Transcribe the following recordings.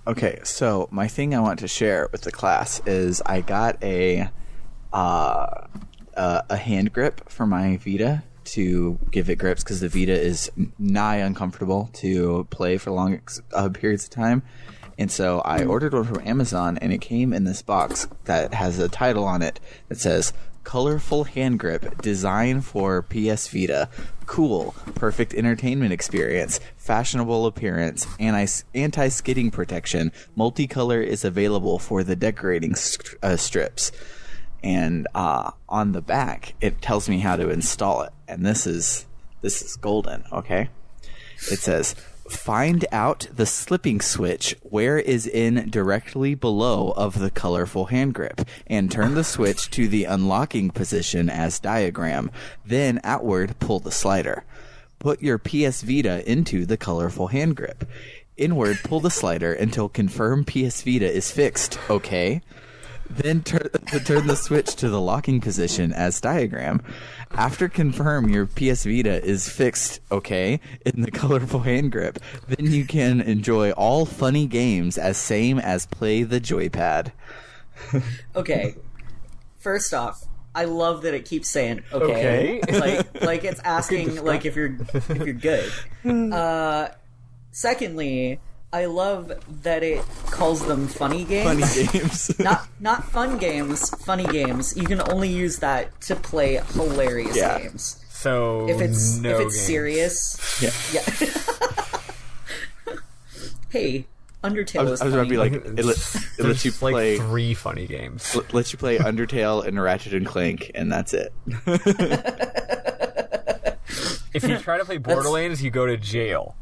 Okay, so my thing I want to share with the class is I got a hand grip for my Vita to give it grips because the Vita is nigh uncomfortable to play for long periods of time. And so I ordered one from Amazon, and it came in this box that has a title on it that says, Colorful Hand Grip, Design for PS Vita. Cool, perfect entertainment experience, fashionable appearance, anti-skidding protection. Multicolor is available for the decorating strips. And on the back, it tells me how to install it. And this is golden, okay? It says, find out the slipping switch where is in directly below of the colorful hand grip, and turn the switch to the unlocking position as diagram. Then outward pull the slider. Put your PS Vita into the colorful hand grip. Inward pull the slider until confirm PS Vita is fixed, okay? Then turn the switch to the locking position as diagram. After confirm your PS Vita is fixed, okay, in the colorful hand grip, then you can enjoy all funny games as same as play the joypad. Okay. First off, I love that it keeps saying okay. Like it's asking like if you're good. Secondly, I love that it calls them funny games. Funny games. not fun games, funny games. You can only use that to play hilarious games. So if it's games. Serious. Yeah. Hey, Undertale is I was about to be like, it lets you play like 3 funny games. Lets you play Undertale and Ratchet and Clank, and that's it. If you try to play Borderlands, you go to jail.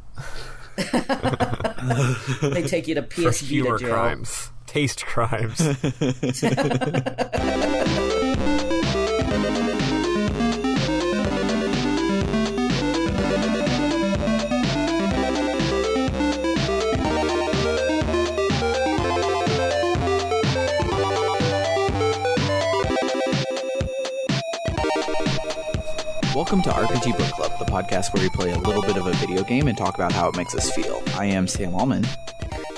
They take you to PS For Vita humor jail. crimes. Taste crimes. Welcome to RPG Book Club, the podcast where we play a little bit of a video game and talk about how it makes us feel. I am Sam Allman.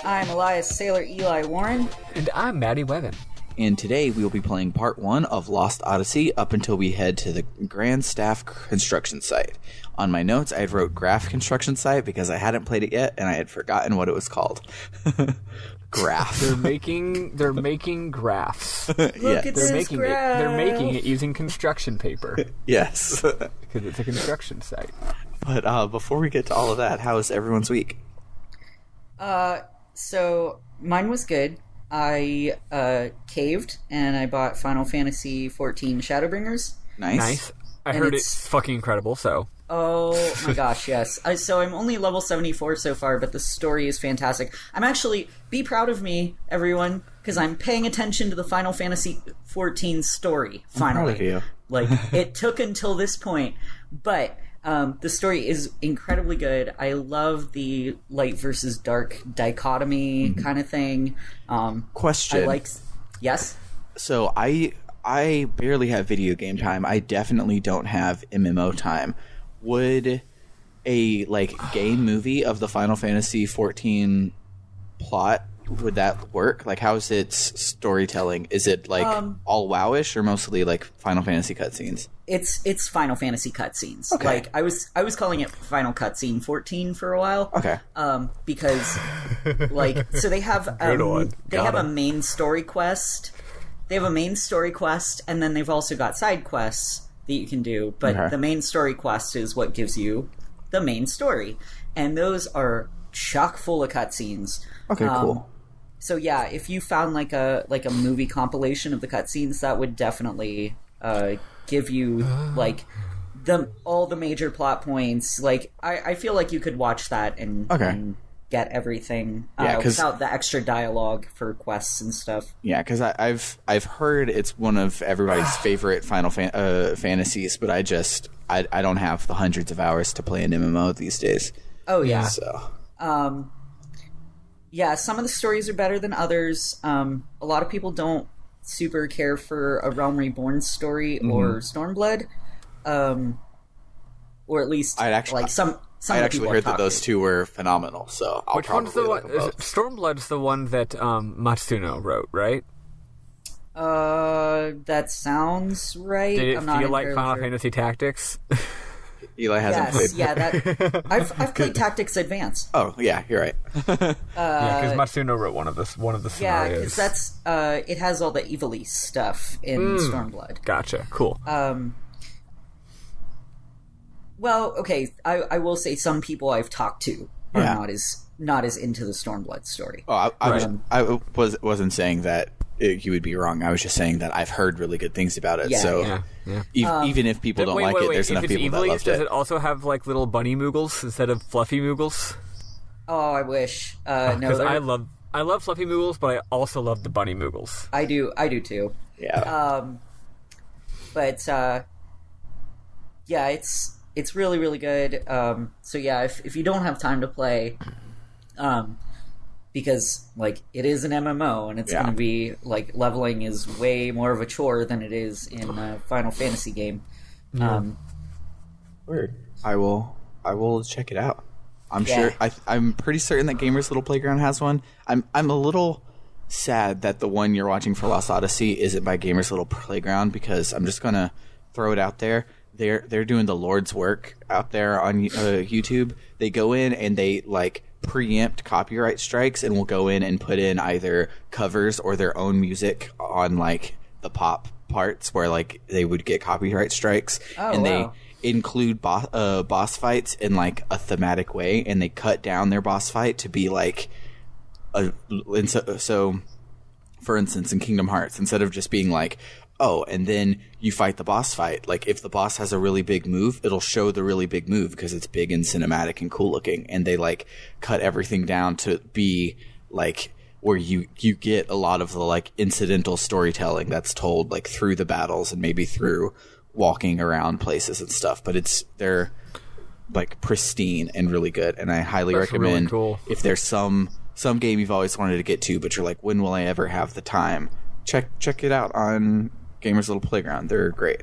I'm Elias Sailor Eli Warren. And I'm Maddie Webben. And today we will be playing part 1 of Lost Odyssey up until we head to the Grand Staff construction site. On my notes, I wrote Graph construction site because I hadn't played it yet and I had forgotten what it was called. Graph. They're making graphs. Look at this graph. They're making it using construction paper. Yes. Because it's a construction site. But before we get to all of that, how was everyone's week? So mine was good. I caved and I bought Final Fantasy XIV Shadowbringers. Nice. I heard it's fucking incredible, so. Oh my gosh, yes. So I'm only level 74 so far, but the story is fantastic. I'm actually, be proud of me, everyone, because I'm paying attention to the Final Fantasy XIV story, finally. I'm proud of you. Like, it took until this point, but the story is incredibly good. I love the light versus dark dichotomy kind of thing. Question. Yes? So I barely have video game time. I definitely don't have MMO time. Would a game movie of the Final Fantasy XIV plot, would that work? Like, how's its storytelling? Is it all WoWish or mostly like Final Fantasy cutscenes? It's Final Fantasy cutscenes. Okay. Like I was calling it Final Cutscene 14 for a while. Okay. Because so they have a main story quest. They have a main story quest, and then they've also got side quests that you can do. But the main story quest is what gives you the main story, and those are chock full of cutscenes. Okay, cool. So yeah, if you found like a movie compilation of the cutscenes, that would definitely give you all the major plot points. Like I feel like you could watch that and get everything without the extra dialogue for quests and stuff. Yeah, because I've heard it's one of everybody's favorite Final Fantasies, but I don't have the hundreds of hours to play an MMO these days. Oh yeah. So. Yeah, some of the stories are better than others. A lot of people don't super care for a Realm Reborn story or Stormblood, or at least some I actually heard that those two were phenomenal, so I'll Which one's probably the like one? them both. Stormblood's the one that Matsuno wrote, right? That sounds right. Did it I'm not feel like entirely Final sure. Fantasy Tactics? Eli hasn't played. Yeah, that I've played Tactics Advance. Oh, yeah, you're right. Yeah, because Matsuno wrote one of the scenarios. Yeah, because that's it has all the Evilise stuff in Stormblood. Gotcha. Cool. Well, okay, I will say some people I've talked to are not as into the Stormblood story. Oh, I wasn't saying that you would be wrong. I was just saying that I've heard really good things about it. Yeah. So even if people don't like it, there's enough people that loved does it. it also have like little bunny Moogles instead of fluffy Moogles? Oh, I wish. No, Because I love fluffy Moogles, but I also love the bunny Moogles. I do too. Yeah. But yeah, it's really, really good. So yeah, if you don't have time to play, because like it is an MMO and it's going to be like leveling is way more of a chore than it is in a Final Fantasy game. Weird. I will check it out. I'm sure. I'm pretty certain that Gamers Little Playground has one. I'm a little sad that the one you're watching for Lost Odyssey isn't by Gamers Little Playground, because I'm just gonna throw it out there. They're doing the Lord's work out there on YouTube. They go in and they like preempt copyright strikes and will go in and put in either covers or their own music on like the pop parts where like they would get copyright strikes. They include boss fights in like a thematic way, and they cut down their boss fight to be like so for instance in Kingdom Hearts, instead of just being like, oh, and then you fight the boss fight, like if the boss has a really big move, it'll show the really big move because it's big and cinematic and cool looking, and they like cut everything down to be like where you get a lot of the like incidental storytelling that's told like through the battles and maybe through walking around places and stuff, but they're like pristine and really good, and I highly recommend really cool. If there's some game you've always wanted to get to but you're like, when will I ever have the time, check it out on Gamers Little Playground. They're great.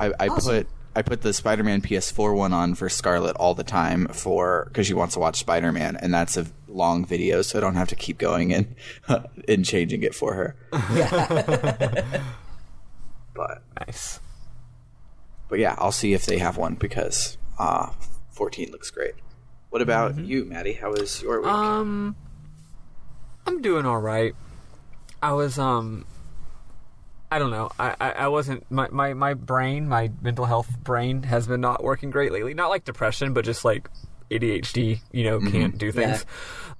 I put the Spider-Man PS4 one on for Scarlett all the time because she wants to watch Spider-Man, and that's a long video, so I don't have to keep going and changing it for her. Yeah. But Nice. But yeah, I'll see if they have one because 14 looks great. What about you, Maddie? How was your week? I'm doing all right. I was I don't know. I wasn't my brain, my mental health brain has been not working great lately. Not like depression, but just like ADHD, can't do things.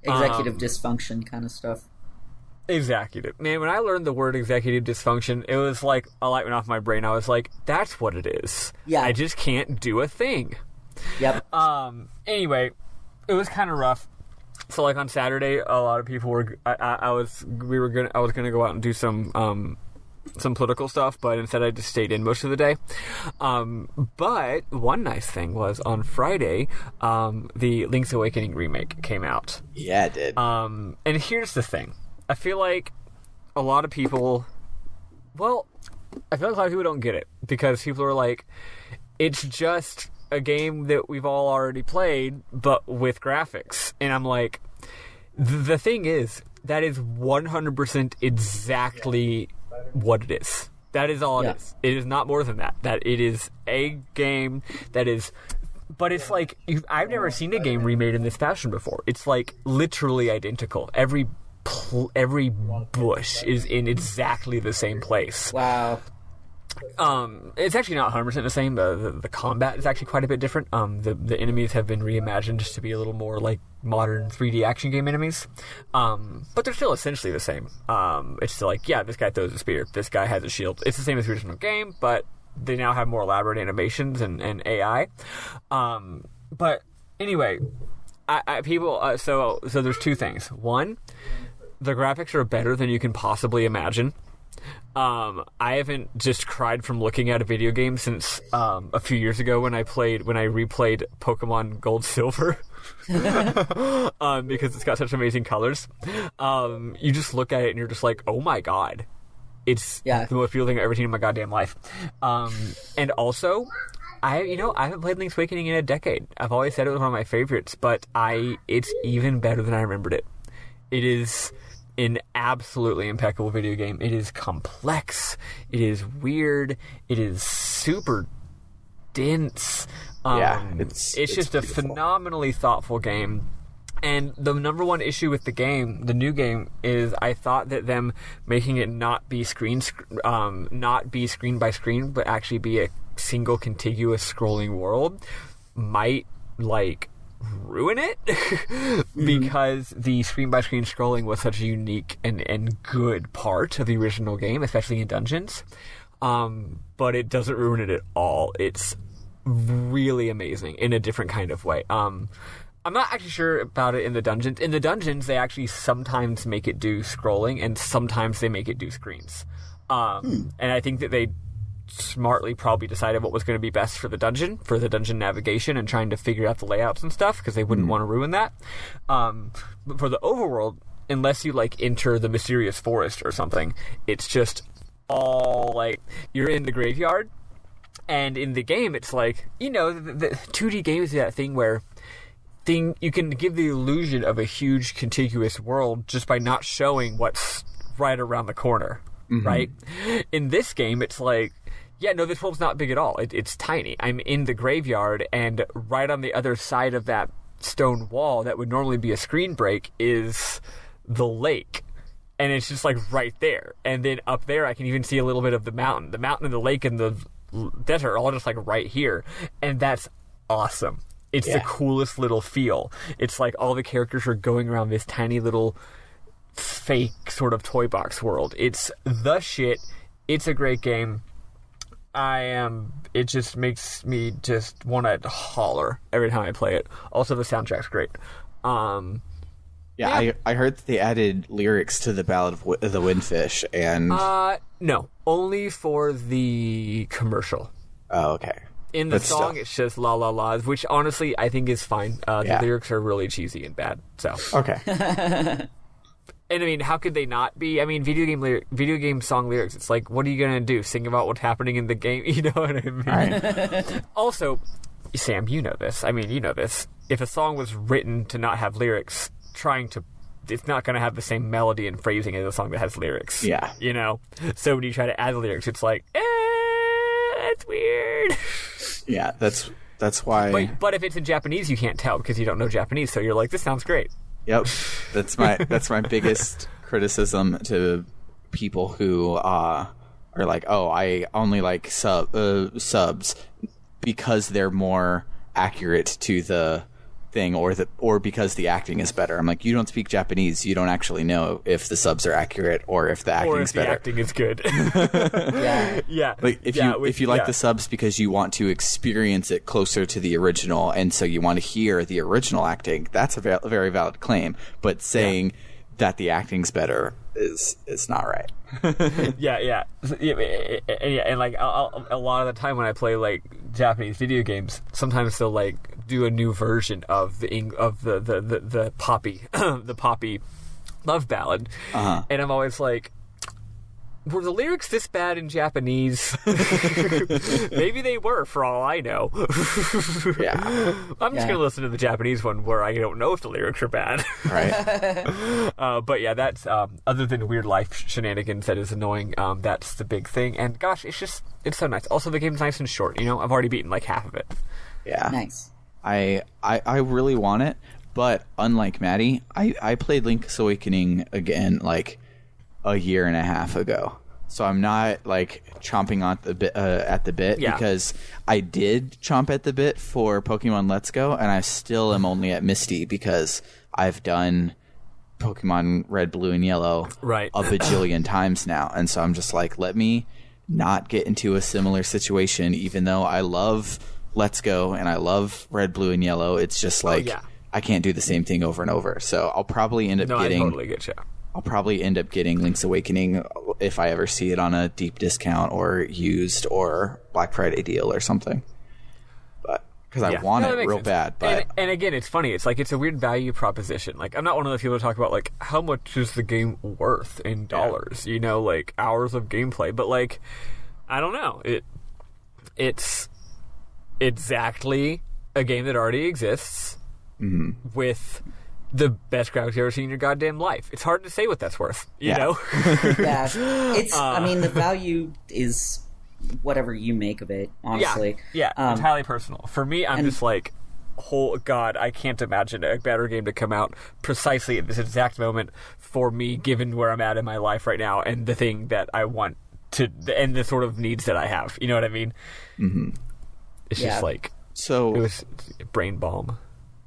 Yeah. Executive dysfunction kind of stuff. Executive. Man, when I learned the word executive dysfunction, it was like a light went off my brain. I was like, that's what it is. Yeah. I just can't do a thing. Yep. Anyway, it was kind of rough. So like on Saturday, a lot of people were I was going to go out and do some political stuff, but instead I just stayed in most of the day. But one nice thing was on Friday, the Link's Awakening remake came out. Yeah, it did. And here's the thing. I feel like a lot of people don't get it, because people are like, it's just a game that we've all already played, but with graphics. And I'm like, the thing is, that is 100% exactly what it is. That is all it is. It is not more than that. That it is a game that is... But it's like, I've never seen a game remade in this fashion before. It's like literally identical. Every bush is in exactly the same place. Wow. It's actually not 100% the same. The combat is actually quite a bit different. The enemies have been reimagined just to be a little more like modern 3D action game enemies. But they're still essentially the same. It's still like, yeah, this guy throws a spear, this guy has a shield. It's the same as the original game, but they now have more elaborate animations and AI. But anyway, so there's two things. One, the graphics are better than you can possibly imagine. I haven't just cried from looking at a video game since a few years ago when I replayed Pokemon Gold Silver. Because it's got such amazing colors. You just look at it and you're just like, oh my god. It's the most beautiful thing I've ever seen in my goddamn life. And also, I haven't played Link's Awakening in a decade. I've always said it was one of my favorites, but it's even better than I remembered it. It is an absolutely impeccable video game. It is complex. It is weird. It is super dense. It's just a phenomenally thoughtful game. And the number one issue with the new game, is I thought that them making it not be screen by screen, but actually be a single contiguous scrolling world, might ruin it because the screen by screen scrolling was such a unique and good part of the original game, especially in dungeons. But it doesn't ruin it at all. It's really amazing in a different kind of way. I'm not actually sure about it in the dungeons. In the dungeons, they actually sometimes make it do scrolling, and sometimes they make it do screens. And I think that they smartly probably decided what was going to be best for the dungeon navigation and trying to figure out the layouts and stuff, because they wouldn't want to ruin that. But for the overworld, unless you enter the mysterious forest or something, it's just all you're in the graveyard. And in the game, it's the 2D game is that thing where you can give the illusion of a huge contiguous world just by not showing what's right around the corner, right? In this game, it's this world's not big at all. It's tiny. I'm in the graveyard, and right on the other side of that stone wall that would normally be a screen break is the lake. And it's just right there. And then up there, I can even see a little bit of the mountain. The mountain and the lake and the desert are all just right here. And that's awesome. It's the coolest little feel. It's all the characters are going around this tiny little fake sort of toy box world. It's the shit. It's a great game. It just makes me just want to holler every time I play it. Also, the soundtrack's great. I heard that they added lyrics to the Ballad of the Windfish, and... no. Only for the commercial. Oh, okay. In the song, it's just la la la, which honestly I think is fine. The lyrics are really cheesy and bad. So okay. And I mean, how could they not be? I mean, video game song lyrics. It's what are you gonna do? Sing about what's happening in the game? You know what I mean? Right. Also, Sam, you know this. I mean, you know this. If a song was written to not have lyrics, it's not going to have the same melody and phrasing as a song that has lyrics. Yeah. You know? So when you try to add lyrics, it's it's weird. Yeah, that's why. But if it's in Japanese, you can't tell because you don't know Japanese. So you're this sounds great. Yep, that's my biggest criticism to people who are I only like subs because they're more accurate to the thing, or because the acting is better. I'm you don't speak Japanese, you don't actually know if the subs are accurate or if the acting's better. The acting is good. Yeah. If you like the subs because you want to experience it closer to the original, and so you want to hear the original acting, that's a very valid claim. But saying that the acting's better is not right. Yeah. And a lot of the time when I play Japanese video games, sometimes they'll do a new version of the poppy the poppy love ballad, and I'm always were the lyrics this bad in Japanese? Maybe they were, for all I know. Yeah. I'm just going to listen to the Japanese one where I don't know if the lyrics are bad. Right. But yeah, that's, other than weird life shenanigans that is annoying, that's the big thing. And gosh, it's so nice. Also, the game's nice and short, I've already beaten half of it. Yeah. Nice. I really want it, but unlike Maddie, I played Link's Awakening again, a year and a half ago, so I'm not chomping at the bit because I did chomp at the bit for Pokemon Let's Go, and I still am only at Misty because I've done Pokemon Red, Blue, and Yellow a bajillion times now, and so I'm just let me not get into a similar situation. Even though I love Let's Go and I love Red, Blue, and Yellow, it's just I can't do the same thing over and over. So I'll probably end up getting. I totally get you. I'll probably end up getting Link's Awakening if I ever see it on a deep discount or used or Black Friday deal or something. But because I want it real bad. But and again, it's funny. It's it's a weird value proposition. I'm not one of those people who talk about how much is the game worth in dollars. Hours of gameplay. But I don't know. It's exactly a game that already exists with the best graphics you've ever seen in your goddamn life. It's hard to say what that's worth, you know? Yeah. It's, I mean, the value is whatever you make of it, honestly. Yeah, entirely personal. For me, I'm just like, oh God, I can't imagine a better game to come out precisely at this exact moment for me, given where I'm at in my life right now and the thing that I want to, and the sort of needs that I have. You know what I mean? Mm-hmm. It's just like, so it was brain balm.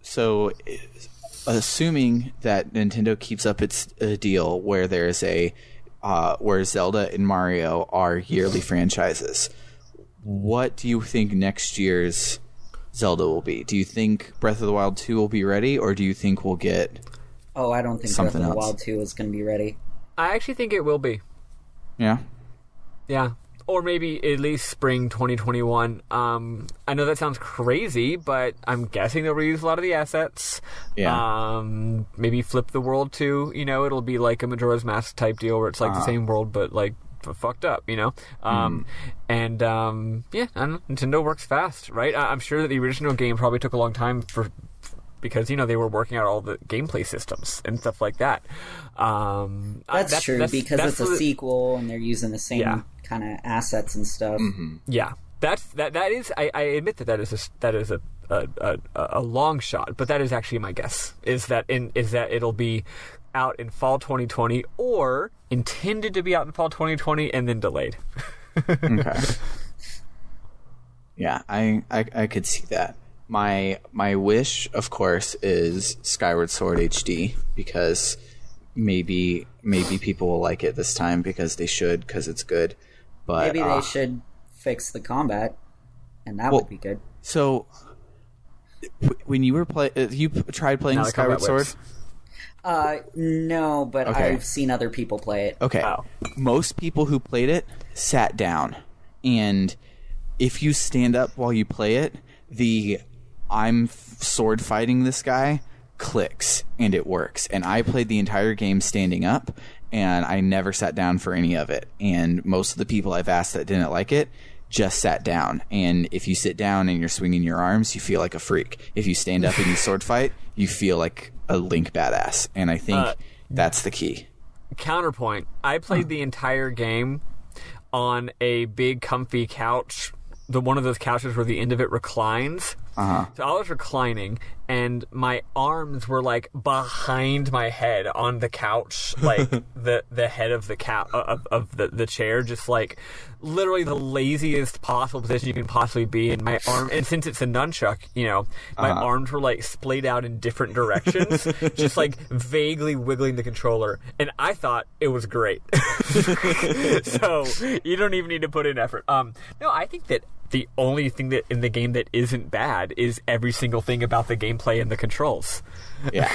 So, assuming that Nintendo keeps up its deal where there's where Zelda and Mario are yearly franchises, what do you think next year's Zelda will be? Do you think Breath of the Wild 2 will be ready, or do you think we'll get I don't think Breath of the Wild 2 is going to be ready. I actually think it will be. Yeah? Yeah. Or maybe at least spring 2021. I know that sounds crazy, but I'm guessing they'll reuse a lot of the assets. Yeah. Maybe flip the world too. You know, it'll be like a Majora's Mask type deal where it's like the same world, but like fucked up, you know? Yeah, I don't know. Nintendo works fast, right? I'm sure that the original game probably took a long time because, you know, they were working out all the gameplay systems and stuff like that. That's true, because it's a sequel and they're using the same kind of assets and stuff. Mm-hmm. Yeah, that is. I admit that is a long shot, but that is actually my guess. Is that it'll be out in fall 2020 or intended to be out in fall 2020 and then delayed. Okay. Yeah, I could see that. My wish, of course, is Skyward Sword HD, because maybe people will like it this time because it's good. But maybe they should fix the combat, and that would be good. So, when you were you tried playing Skyward Sword? No, but okay. I've seen other people play it. Okay. Oh. Most people who played it sat down, and if you stand up while you play it, the I'm sword fighting this guy clicks and it works. And I played the entire game standing up, and I never sat down for any of it. And most of the people I've asked that didn't like it just sat down. And if you sit down and you're swinging your arms, you feel like a freak. If you stand up and you sword fight, you feel like a Link badass. And I think that's the key. Counterpoint, I played the entire game on a big comfy couch, one of those couches where the end of it reclines. So I was reclining, and my arms were like behind my head on the couch, like the head of the of the chair, just like literally the laziest possible position you can possibly be in. My arm, and since it's a nunchuck, you know, my arms were like splayed out in different directions, just like vaguely wiggling the controller, and I thought it was great. So you don't even need to put in effort. No, I think that the only thing that in the game that isn't bad is every single thing about the gameplay and the controls. Yeah.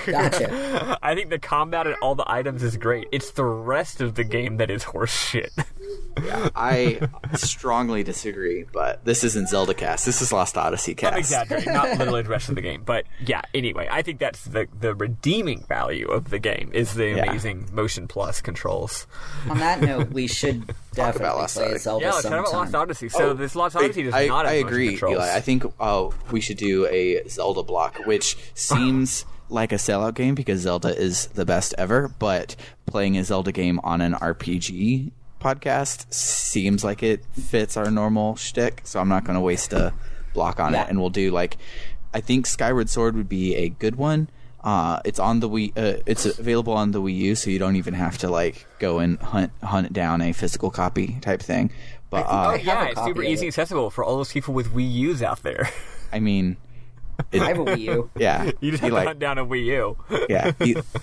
Gotcha. I think the combat and all the items is great. It's the rest of the game that is horse shit. Yeah, I strongly disagree, but this isn't Zelda Cast. This is Lost Odyssey Cast. I'm exaggerating, not literally the rest of the game. But yeah, anyway, I think that's the redeeming value of the game is the amazing Motion Plus controls. On that note, we should definitely play a Zelda let's talk about Lost Odyssey. So this Lost Odyssey does not have I motion agree, controls. Eli. I think we should do a Zelda block, which seems like a sellout game because Zelda is the best ever, but playing a Zelda game on an RPG podcast seems like it fits our normal shtick, so I'm not going to waste a block on it. And we'll do I think Skyward Sword would be a good one. It's on the Wii. It's available on the Wii U, so you don't even have to go and hunt down a physical copy type thing. But it's super easy accessible for all those people with Wii U's out there. I mean, I have a Wii U. Yeah, you just have to hunt down a Wii U. Yeah,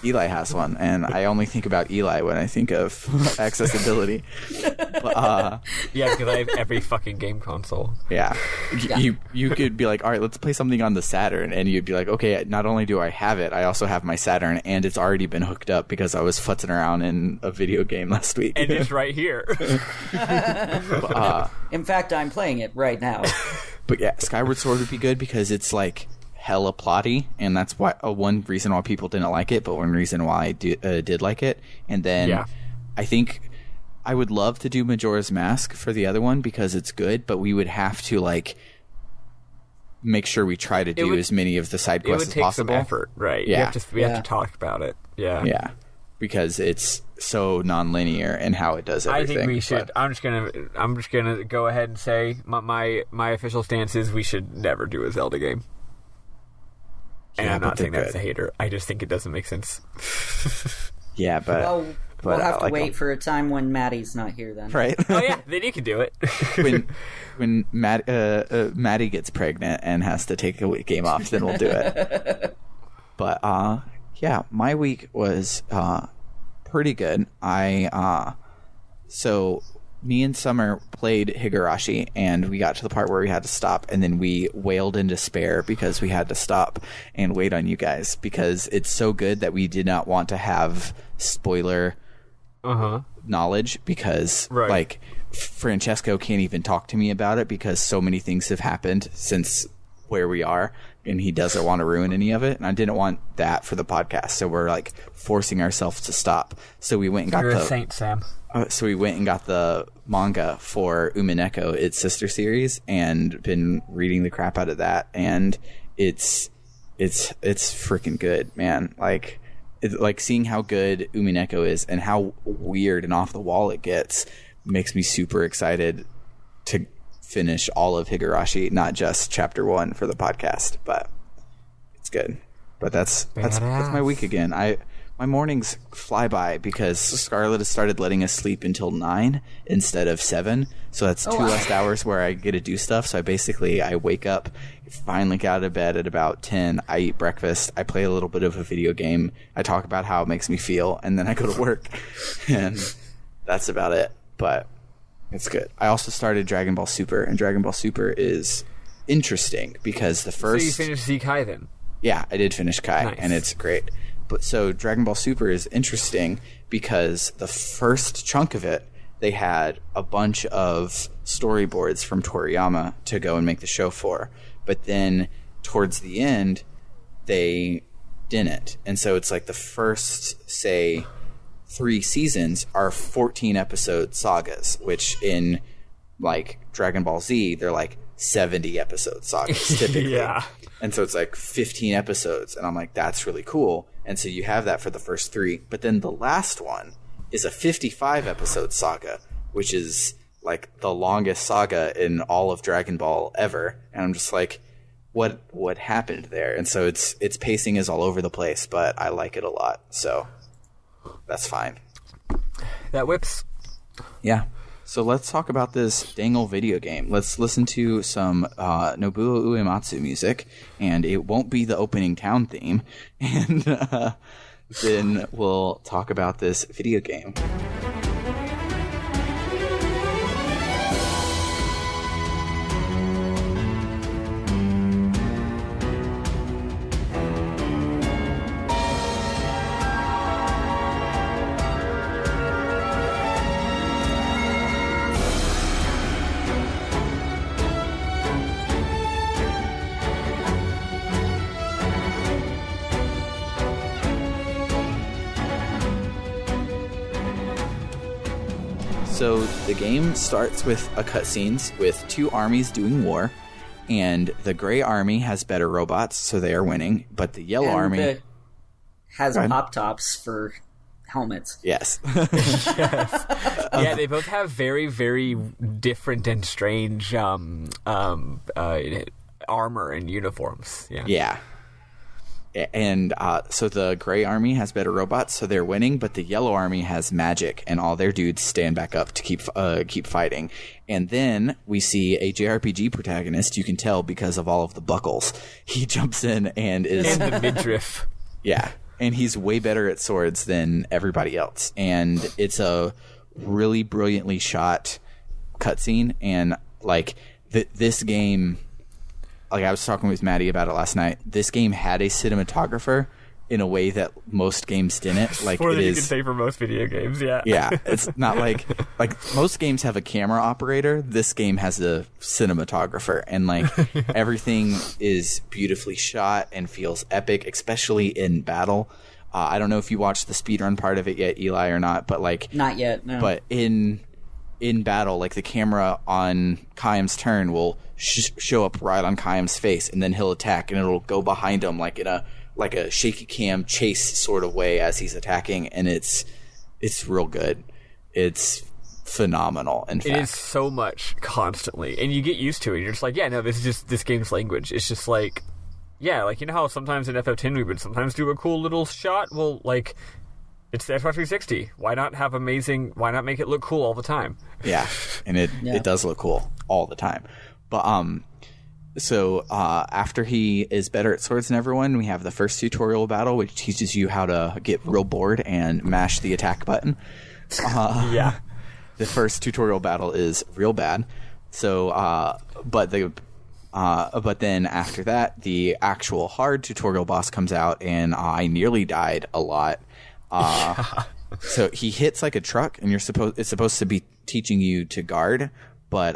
Eli has one, and I only think about Eli when I think of accessibility. But, yeah, because I have every fucking game console. Yeah. You could be like, all right, let's play something on the Saturn, and you'd be like, okay, not only do I have it, I also have my Saturn, and it's already been hooked up because I was futzing around in a video game last week. And it's right here. In fact, I'm playing it right now. But yeah, Skyward Sword would be good because it's hella plotty, and that's why one reason why people didn't like it, but one reason why I did like it. And then I think I would love to do Majora's Mask for the other one because it's good, but we would have to make sure we try to do as many of the side quests as possible. It would take some effort, right? Yeah. We have to talk about it. Yeah. Yeah. Because it's so non-linear in how it does everything. I think we should. I'm just gonna go ahead and say my official stance is we should never do a Zelda game. And I'm not saying that as a hater. I just think it doesn't make sense. Yeah, but well, we'll have to wait for a time when Maddie's not here then. Right. Oh yeah, then you can do it. when Maddie gets pregnant and has to take a game off, then we'll do it. But yeah, my week was pretty good. So me and Summer played Higurashi, and we got to the part where we had to stop, and then we wailed in despair because we had to stop and wait on you guys because it's so good that we did not want to have spoiler knowledge because like Francesco can't even talk to me about it because so many things have happened since where we are, and he doesn't want to ruin any of it, and I didn't want that for the podcast, so we're like forcing ourselves to stop. So we went and got You're a saint, Sam. So we went and got the manga for Umineko, its sister series, and been reading the crap out of that, and it's freaking good, man. Like seeing how good Umineko is and how weird and off the wall it gets makes me super excited to finish all of Higurashi, not just chapter 1 for the podcast, but it's good. But that's my week again. My mornings fly by because Scarlett has started letting us sleep until 9 instead of 7, so that's 2 less hours where I get to do stuff. So I wake up, finally get out of bed at about 10, I eat breakfast, I play a little bit of a video game, I talk about how it makes me feel, and then I go to work, and that's about it. But it's good. I also started Dragon Ball Super, and Dragon Ball Super is interesting because the first... So you finished Z Kai then? Yeah, I did finish Kai, nice. And it's great. But so Dragon Ball Super is interesting because the first chunk of it, they had a bunch of storyboards from Toriyama to go and make the show for. But then towards the end, they didn't. And so it's like the first, say, 3 seasons are 14 episode sagas, which in like Dragon Ball Z, they're like 70 episode sagas typically. Yeah. And so it's like 15 episodes, and I'm like, that's really cool. And so you have that for the first 3, but then the last one is a 55 episode saga, which is like the longest saga in all of Dragon Ball ever. And I'm just like, what happened there? And so its pacing is all over the place, but I like it a lot, so that's fine. That whips. Yeah. So let's talk about this dang old video game. Let's listen to some Nobuo Uematsu music, and it won't be the opening town theme, and then we'll talk about this video game. So the game starts with a cutscenes with 2 armies doing war, and the gray army has better robots, so they are winning, but the yellow army has pop-tops for helmets. Yes. Yeah, they both have very, very different and strange armor and uniforms. Yeah. And so the gray army has better robots, so they're winning, but the yellow army has magic, and all their dudes stand back up to keep fighting. And then we see a JRPG protagonist. You can tell because of all of the buckles. He jumps in and is... And the midriff. Yeah, and he's way better at swords than everybody else. And it's a really brilliantly shot cutscene, and like this game... Like I was talking with Maddie about it last night. This game had a cinematographer in a way that most games didn't. Like more than you can say for most video games, yeah. Yeah, it's not like most games have a camera operator. This game has a cinematographer, and like everything is beautifully shot and feels epic, especially in battle. I don't know if you watched the speedrun part of it yet, Eli, or not, but like not yet. No. But in in battle, like the camera on Kayam's turn will show up right on Kayam's face, and then he'll attack, and it'll go behind him like in a shaky cam chase sort of way as he's attacking, and it's real good. It's phenomenal. In fact, it is so much constantly, and you get used to it. You're just like, yeah, no, this is just this game's language. It's just like, yeah, like, you know how sometimes in FF10 we would sometimes do a cool little shot? Well, like, it's the Xbox 360. Why not make it look cool all the time? Yeah, and it does look cool all the time. But so after he is better at swords than everyone, we have the first tutorial battle, which teaches you how to get real bored and mash the attack button. Yeah. The first tutorial battle is real bad. So, but then after that, the actual hard tutorial boss comes out, and I nearly died a lot. So he hits like a truck, and it's supposed to be teaching you to guard, but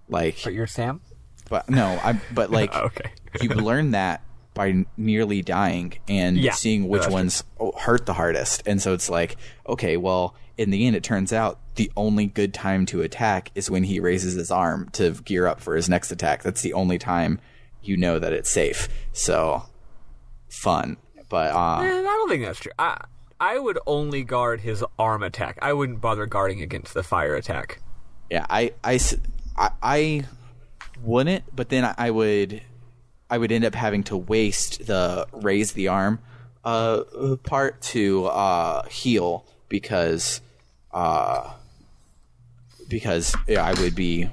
But you're Sam? But no, Okay. you learn that by nearly dying and seeing which ones hurt the hardest. And so it's like, okay, well, in the end, it turns out the only good time to attack is when he raises his arm to gear up for his next attack. That's the only time you know that it's safe. So fun. But I don't think that's true. I would only guard his arm attack. I wouldn't bother guarding against the fire attack. Yeah, I wouldn't, but then I would end up having to waste the raise the arm part to heal because I would be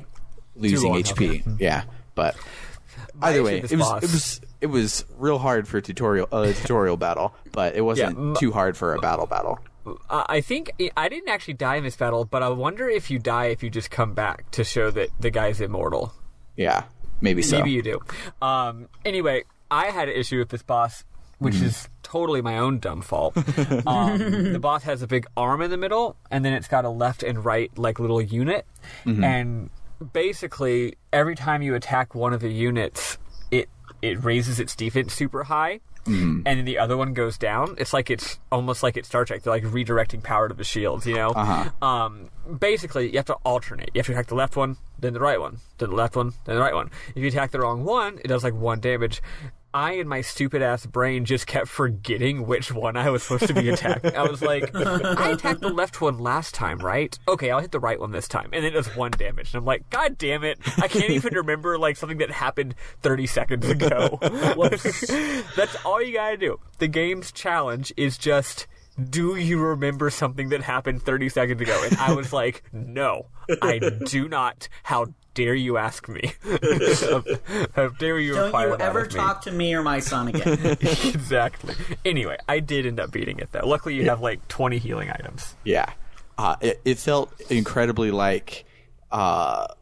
losing HP. Okay. Yeah, but either way, it was real hard for tutorial battle, but it wasn't too hard for a battle. I think I didn't actually die in this battle, but I wonder if you die if you just come back to show that the guy's immortal. Yeah, maybe so. Maybe you do. Anyway, I had an issue with this boss, which is totally my own dumb fault. The boss has a big arm in the middle, and then it's got a left and right like little unit, and basically every time you attack one of the units, it raises its defense super high. And then the other one goes down. It's almost like it's Star Trek. They're like redirecting power to the shields, you know? Basically, you have to alternate. You have to attack the left one, then the right one, then the left one, then the right one. If you attack the wrong one, it does like 1 damage. I, in my stupid-ass brain, just kept forgetting which one I was supposed to be attacking. I was like, I attacked the left one last time, right? Okay, I'll hit the right one this time. And then it does 1 damage. And I'm like, God damn it. I can't even remember like something that happened 30 seconds ago. That's all you gotta do. The game's challenge is just, do you remember something that happened 30 seconds ago? And I was like, no, I do not. How dare you ask me? How dare you require that of me? Don't you ever talk to me or my son again. Exactly. Anyway, I did end up beating it, though. Luckily, you have like 20 healing items. Yeah. It felt incredibly like Final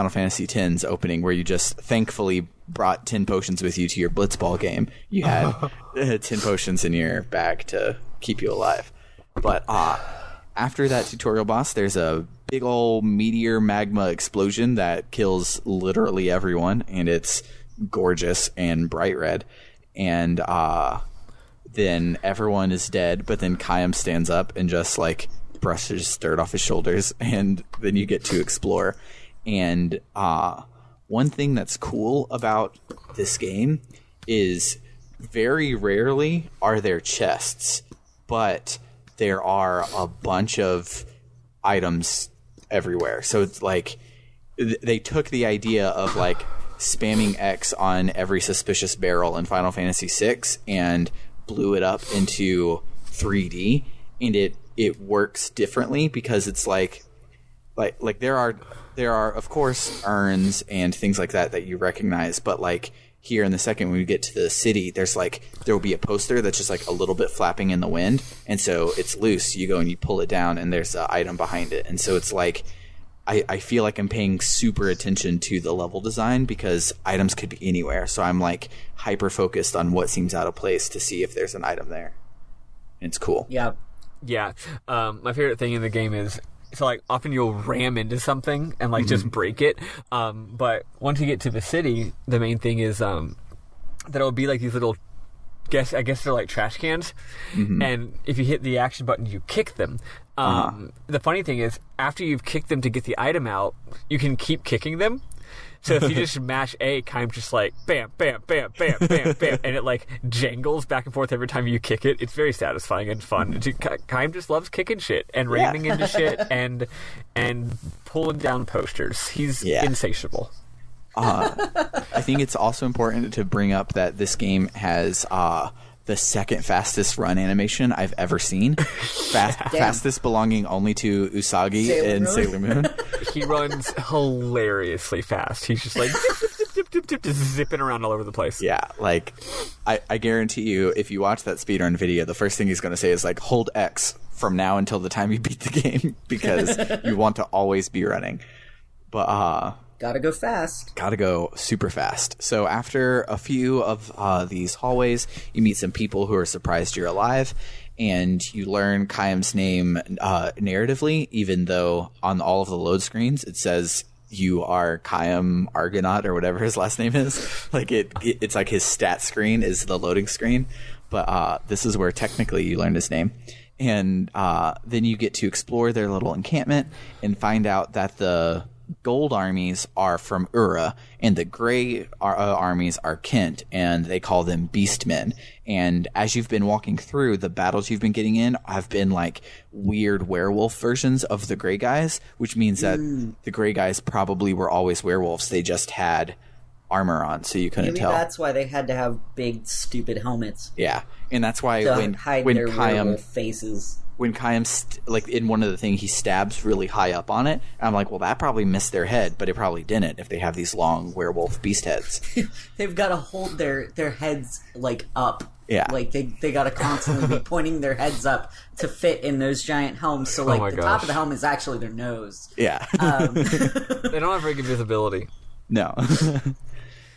Fantasy X's opening, where you just thankfully brought 10 potions with you to your Blitzball game. You had 10 potions in your bag to keep you alive. But after that tutorial boss, there's a big old meteor magma explosion that kills literally everyone, and it's gorgeous and bright red. And then everyone is dead, but then Kayam stands up and just like brushes dirt off his shoulders, and then you get to explore. And one thing that's cool about this game is very rarely are there chests, but there are a bunch of items everywhere. So it's like they took the idea of like spamming X on every suspicious barrel in Final Fantasy VI and blew it up into 3D, and it works differently because it's like there are of course urns and things like that you recognize, but like here in the second, when we get to the city, there will be a poster that's just like a little bit flapping in the wind, and so it's loose. You go and you pull it down, and there's an item behind it, and so it's like I feel like I'm paying super attention to the level design because items could be anywhere. So I'm like hyper focused on what seems out of place to see if there's an item there. And it's cool. Yeah. Yeah. My favorite thing in the game is, so like often you'll ram into something and like just break it. But once you get to the city, the main thing is that it'll be like these little I guess they're like trash cans, and if you hit the action button, you kick them. The funny thing is, after you've kicked them to get the item out, you can keep kicking them. So if you just mash A, Kaim just like bam, bam, bam, bam, bam, bam, and it like jangles back and forth every time you kick it. It's very satisfying and fun. Kaim just loves kicking shit and ramming into shit and pulling down posters. He's insatiable. I think it's also important to bring up that this game has the second fastest run animation I've ever seen. Fastest belonging only to Usagi in Sailor Moon. He runs hilariously fast. He's just like zip, zip, zip, zip, zipping around all over the place. Yeah, like I guarantee you, if you watch that speedrun video, the first thing he's going to say is like, hold X from now until the time you beat the game, because you want to always be running. But gotta go fast. Gotta go super fast. So after a few of these hallways, you meet some people who are surprised you're alive, and you learn Kaim's name narratively, even though on all of the load screens it says you are Kaim Argonaut or whatever his last name is. Like it's like his stat screen is the loading screen, but this is where technically you learn his name. And then you get to explore their little encampment and find out that the gold armies are from Ura, and the gray armies are Kent, and they call them Beastmen. And as you've been walking through, the battles you've been getting in have been like weird werewolf versions of the gray guys, which means that the gray guys probably were always werewolves. They just had armor on, so you couldn't tell. That's why they had to have big, stupid helmets. Yeah, and that's why to hide their werewolf faces. When Kaim, like in one of the things, he stabs really high up on it. And I'm like, well, that probably missed their head, but it probably didn't if they have these long werewolf beast heads. They've got to hold their heads like up. Yeah. Like they got to constantly be pointing their heads up to fit in those giant helms. So like the top of the helm is actually their nose. Yeah. They don't have very good visibility. No.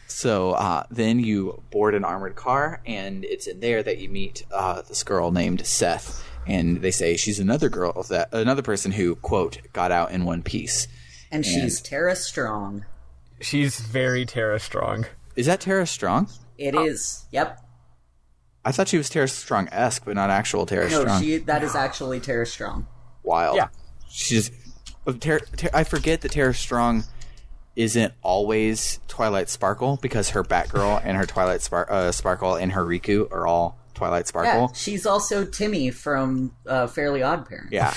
So then you board an armored car, and it's in there that you meet this girl named Seth. And they say she's another person who, quote, got out in one piece. And she's Tara Strong. She's very Tara Strong. Is that Tara Strong? It is. Yep. I thought she was Tara Strong-esque, but not actual Tara Strong. No, that is actually Tara Strong. Wild. Yeah. She's I forget that Tara Strong isn't always Twilight Sparkle, because her Batgirl and her Twilight Sparkle and her Riku are all Twilight Sparkle. Yeah, she's also Timmy from Fairly Odd Parents. Yeah.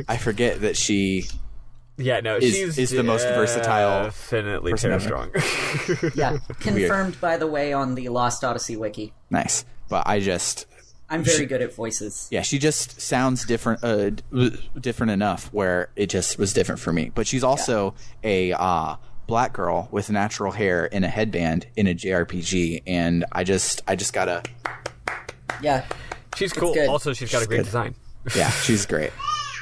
I forget that she is the most versatile. Definitely Tara Strong. Yeah, confirmed, by the way, on the Lost Odyssey wiki. Nice. But I'm very good at voices. Yeah, she just sounds different enough where it just was different for me. But she's also a black girl with natural hair and a headband in a JRPG, and I just gotta... Yeah. She's cool. Also, she's got a great design. Yeah, she's great.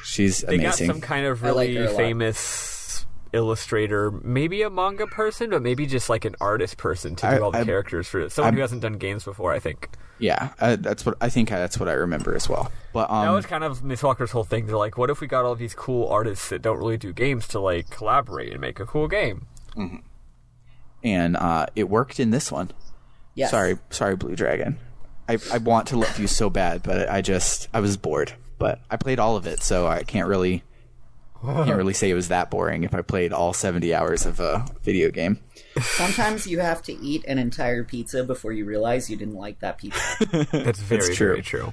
She's amazing. They got some kind of really famous illustrator, maybe a manga person, but maybe just like an artist person to do all the characters for it. Someone who hasn't done games before, I think. Yeah, that's what I remember as well. But that was kind of Miss Walker's whole thing. They're like, what if we got all these cool artists that don't really do games to like collaborate and make a cool game? Mm-hmm. And it worked in this one. Yes. Sorry, Blue Dragon. I want to love you so bad, but I was bored. But I played all of it, so I can't really say it was that boring if I played all 70 hours of a video game. Sometimes you have to eat an entire pizza before you realize you didn't like that pizza. That's very true.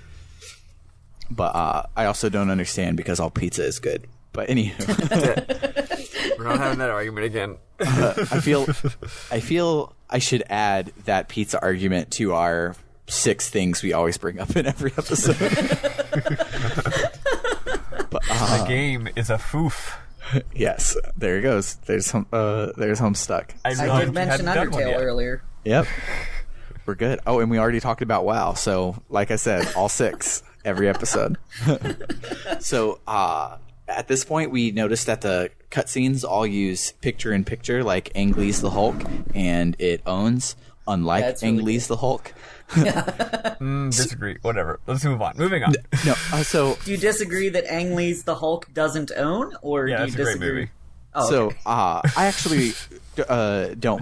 But I also don't understand because all pizza is good. But anywho, we're not having that argument again. I feel I should add that pizza argument to our 6 things we always bring up in every episode. But, the game is a foof. Yes, there it goes. There's Homestuck. I did mention Undertale earlier. Yep, we're good. Oh, and we already talked about WoW. So, like I said, all 6 every episode. So, at this point, we noticed that the cutscenes all use picture-in-picture, like Ang Lee's the Hulk, and it owns, unlike Ang Lee's the Hulk. Disagree. Whatever. Let's move on. Moving on. No. So, do you disagree that Ang Lee's the Hulk doesn't own, or do you disagree? It's a great movie. Oh, so, I actually don't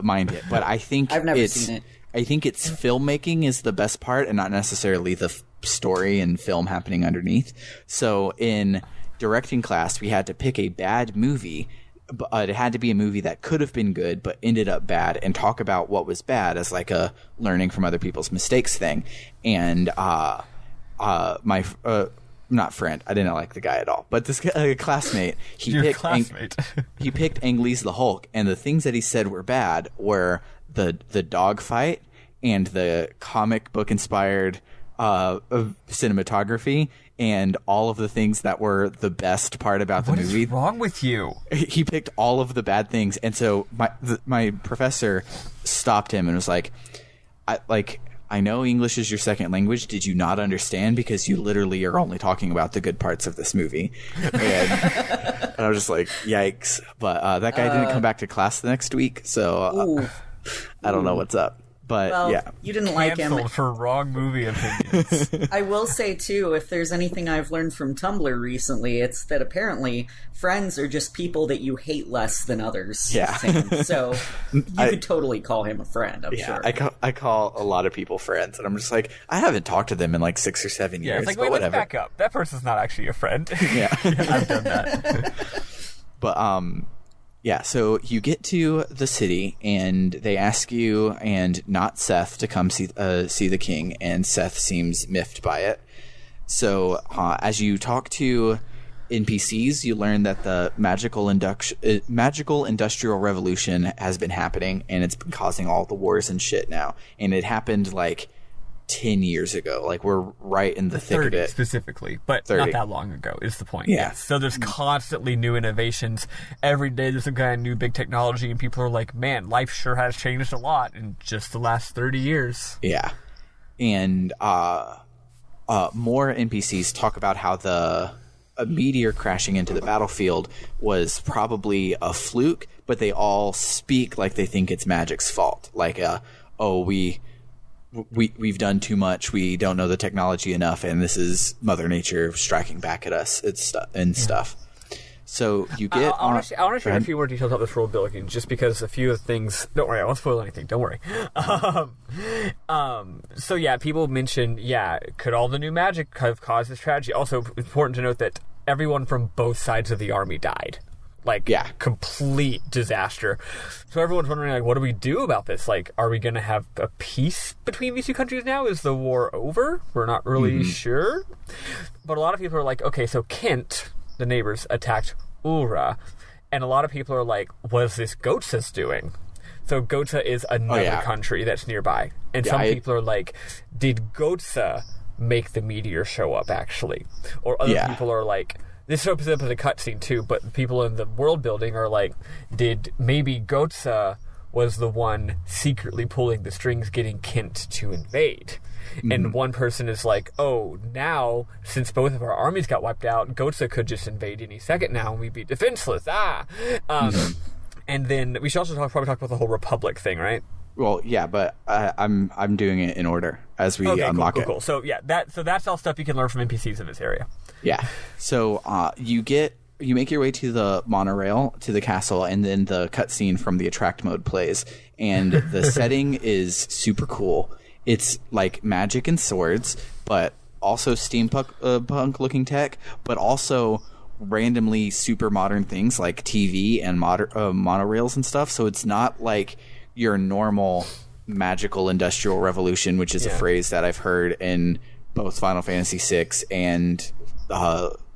mind it, but I think I've never seen it. I think its filmmaking is the best part and not necessarily the story and film happening underneath. So in directing class, we had to pick a bad movie. But it had to be a movie that could have been good but ended up bad, and talk about what was bad as like a learning from other people's mistakes thing. And my not friend, I didn't like the guy at all, but this classmate, he picked Ang Lee's The Hulk, and the things that he said were bad were the dog fight and the comic book inspired cinematography and all of the things that were the best part about the movie. What is wrong with you? He picked all of the bad things, and so my professor stopped him and was like, I know English is your second language. Did you not understand? Because you literally are only talking about the good parts of this movie. And I was just like, yikes. But that guy didn't come back to class the next week, so I don't know what's up. But well, yeah, you didn't like him for wrong movie opinions. I will say too, if there's anything I've learned from Tumblr recently, it's that apparently friends are just people that you hate less than others. Yeah. So you could totally call him a friend. I'm sure. I call a lot of people friends, and I'm just like, I haven't talked to them in like 6 or 7 years. It's like, but wait, whatever. let's back up. That person's not actually a friend. Yeah. I've done that. But yeah, so you get to the city, and they ask you and not Seth to come see the king, and Seth seems miffed by it. So as you talk to NPCs, you learn that the magical industrial revolution has been happening, and it's been causing all the wars and shit now. And it happened like 10 years ago. Like, we're right in the thick of it. Specifically, but 30. not that long ago is the point. Yeah. Yes. So there's constantly new innovations. Every day there's some kind of new big technology, and people are like, man, life sure has changed a lot in just the last 30 years. Yeah. And more NPCs talk about how a meteor crashing into the battlefield was probably a fluke, but they all speak like they think it's Magic's fault. Like, we've done too much, we don't know the technology enough, and this is Mother Nature striking back at us stuff. So you get... I want to share a few more details about this world building, just because a few of the things... Don't worry, I won't spoil anything, don't worry. So yeah, people mention, could all the new magic have caused this tragedy? Also, important to note that everyone from both sides of the army died. Complete disaster. So everyone's wondering, like, what do we do about this? Like, are we going to have a peace between these two countries now? Is the war over? We're not really sure. But a lot of people are like, okay, so Kent, the neighbors, attacked Ulra. And a lot of people are like, what is this Gotza's doing? So Gotza is another country that's nearby. And some people are like, did Gotza make the meteor show up, actually? Or other people are like... This shows up as a cutscene too, but the people in the world building are like, did maybe Gotza was the one secretly pulling the strings getting Kent to invade? And one person is like, oh, now, since both of our armies got wiped out, Gotza could just invade any second now and we'd be defenseless. And then we should also probably talk about the whole Republic thing, right? Well, yeah, but I'm doing it in order as we unlock it. Cool. So yeah, that's all stuff you can learn from NPCs in this area. Yeah. So you make your way to the monorail to the castle, and then the cutscene from the attract mode plays, and the setting is super cool. It's like magic and swords, but also steampunk looking tech, but also randomly super modern things like TV and monorails and stuff. So it's not like your normal magical industrial revolution, which is a phrase that I've heard in both Final Fantasy VI and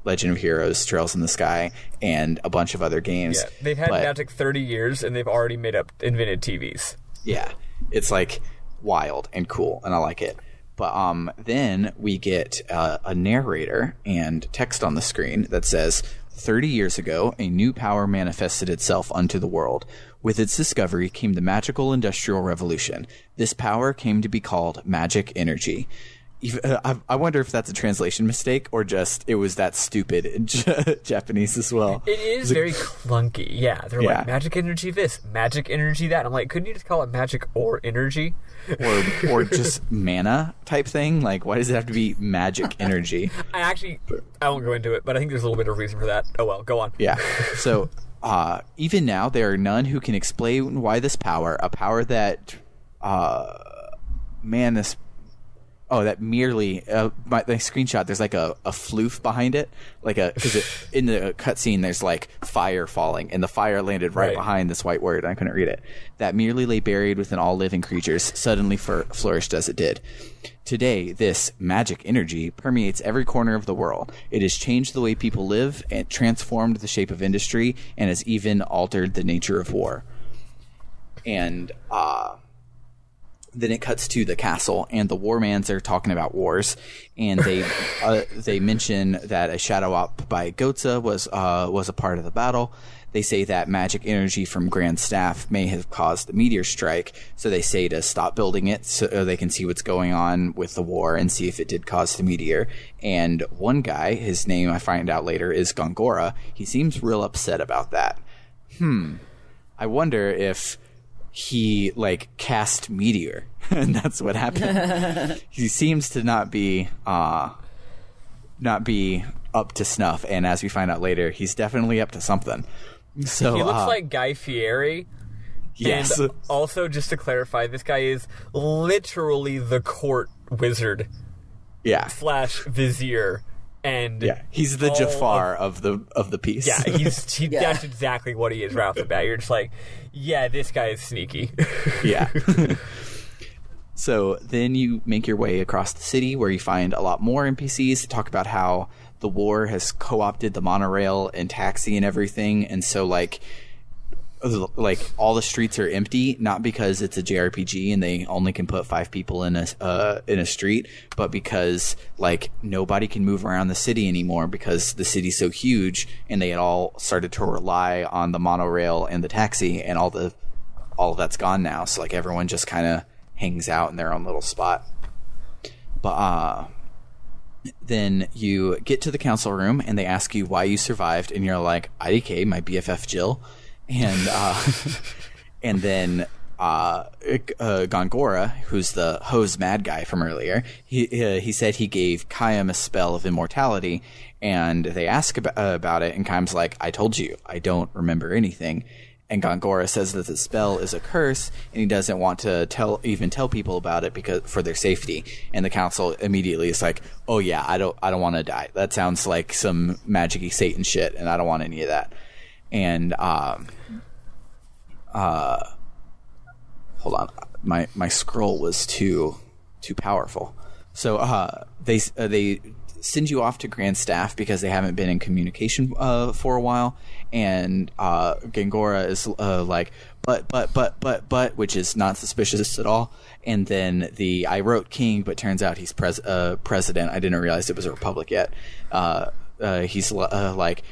Legend of Heroes, Trails in the Sky, and a bunch of other games. Yeah, they've had magic 30 years, and they've already invented TVs. Yeah, it's like wild and cool, and I like it. But then we get a narrator and text on the screen that says, 30 years ago, a new power manifested itself unto the world. With its discovery came the magical industrial revolution. This power came to be called magic energy. I wonder if that's a translation mistake or just it was that stupid in Japanese as well. It is very clunky. Yeah, they're like magic energy this, magic energy that. I'm like, couldn't you just call it magic or energy? Or just mana type thing? Like, why does it have to be magic energy? I won't go into it, but I think there's a little bit of reason for that. Oh well, go on. Yeah. So even now, there are none who can explain why this power, a power that man, this. Oh, that merely my screenshot. There's like a floof behind it, because in the cutscene there's like fire falling, and the fire landed right behind this white word. And I couldn't read it. That merely lay buried within all living creatures, suddenly flourished as it did. Today, this magic energy permeates every corner of the world. It has changed the way people live, and transformed the shape of industry, and has even altered the nature of war. And then it cuts to the castle, and the warmans are talking about wars, and they mention that a shadow op by Gotza was a part of the battle. They say that magic energy from Grand Staff may have caused the meteor strike, so they say to stop building it so they can see what's going on with the war and see if it did cause the meteor. And one guy, his name I find out later is Gongora, he seems real upset about that. I wonder if he cast meteor and that's what happened. He seems to not be up to snuff, and as we find out later, he's definitely up to something. So he looks like Guy Fieri. Yes. And also, just to clarify, this guy is literally the court wizard. Yeah. / vizier. And yeah, he's the Jafar of the piece. Yeah, that's exactly what he is right off the bat. You're just like, yeah, this guy is sneaky. Yeah. So then you make your way across the city, where you find a lot more NPCs to talk about how the war has co-opted the monorail and taxi and everything, and so all the streets are empty, not because it's a JRPG and they only can put 5 people in a street, but because nobody can move around the city anymore because the city's so huge, and they had all started to rely on the monorail and the taxi, and all of that's gone now. So everyone just kind of hangs out in their own little spot. But then you get to the council room, and they ask you why you survived, and you're like, IDK, my BFF Jill. And and then Gongora, who's the hose mad guy from earlier, he said he gave Kayam a spell of immortality, and they ask about it, and Kayam's like, I told you, I don't remember anything. And Gongora says that the spell is a curse, and he doesn't want to tell people about it because for their safety. And the council immediately is like, oh yeah, I don't want to die. That sounds like some magic-y Satan shit, and I don't want any of that. And hold on, my scroll was too powerful. So they send you off to Grand Staff because they haven't been in communication for a while, and Gongora is like, but, which is not suspicious at all. And then I wrote king, but turns out he's president. I didn't realize it was a republic yet. He's like,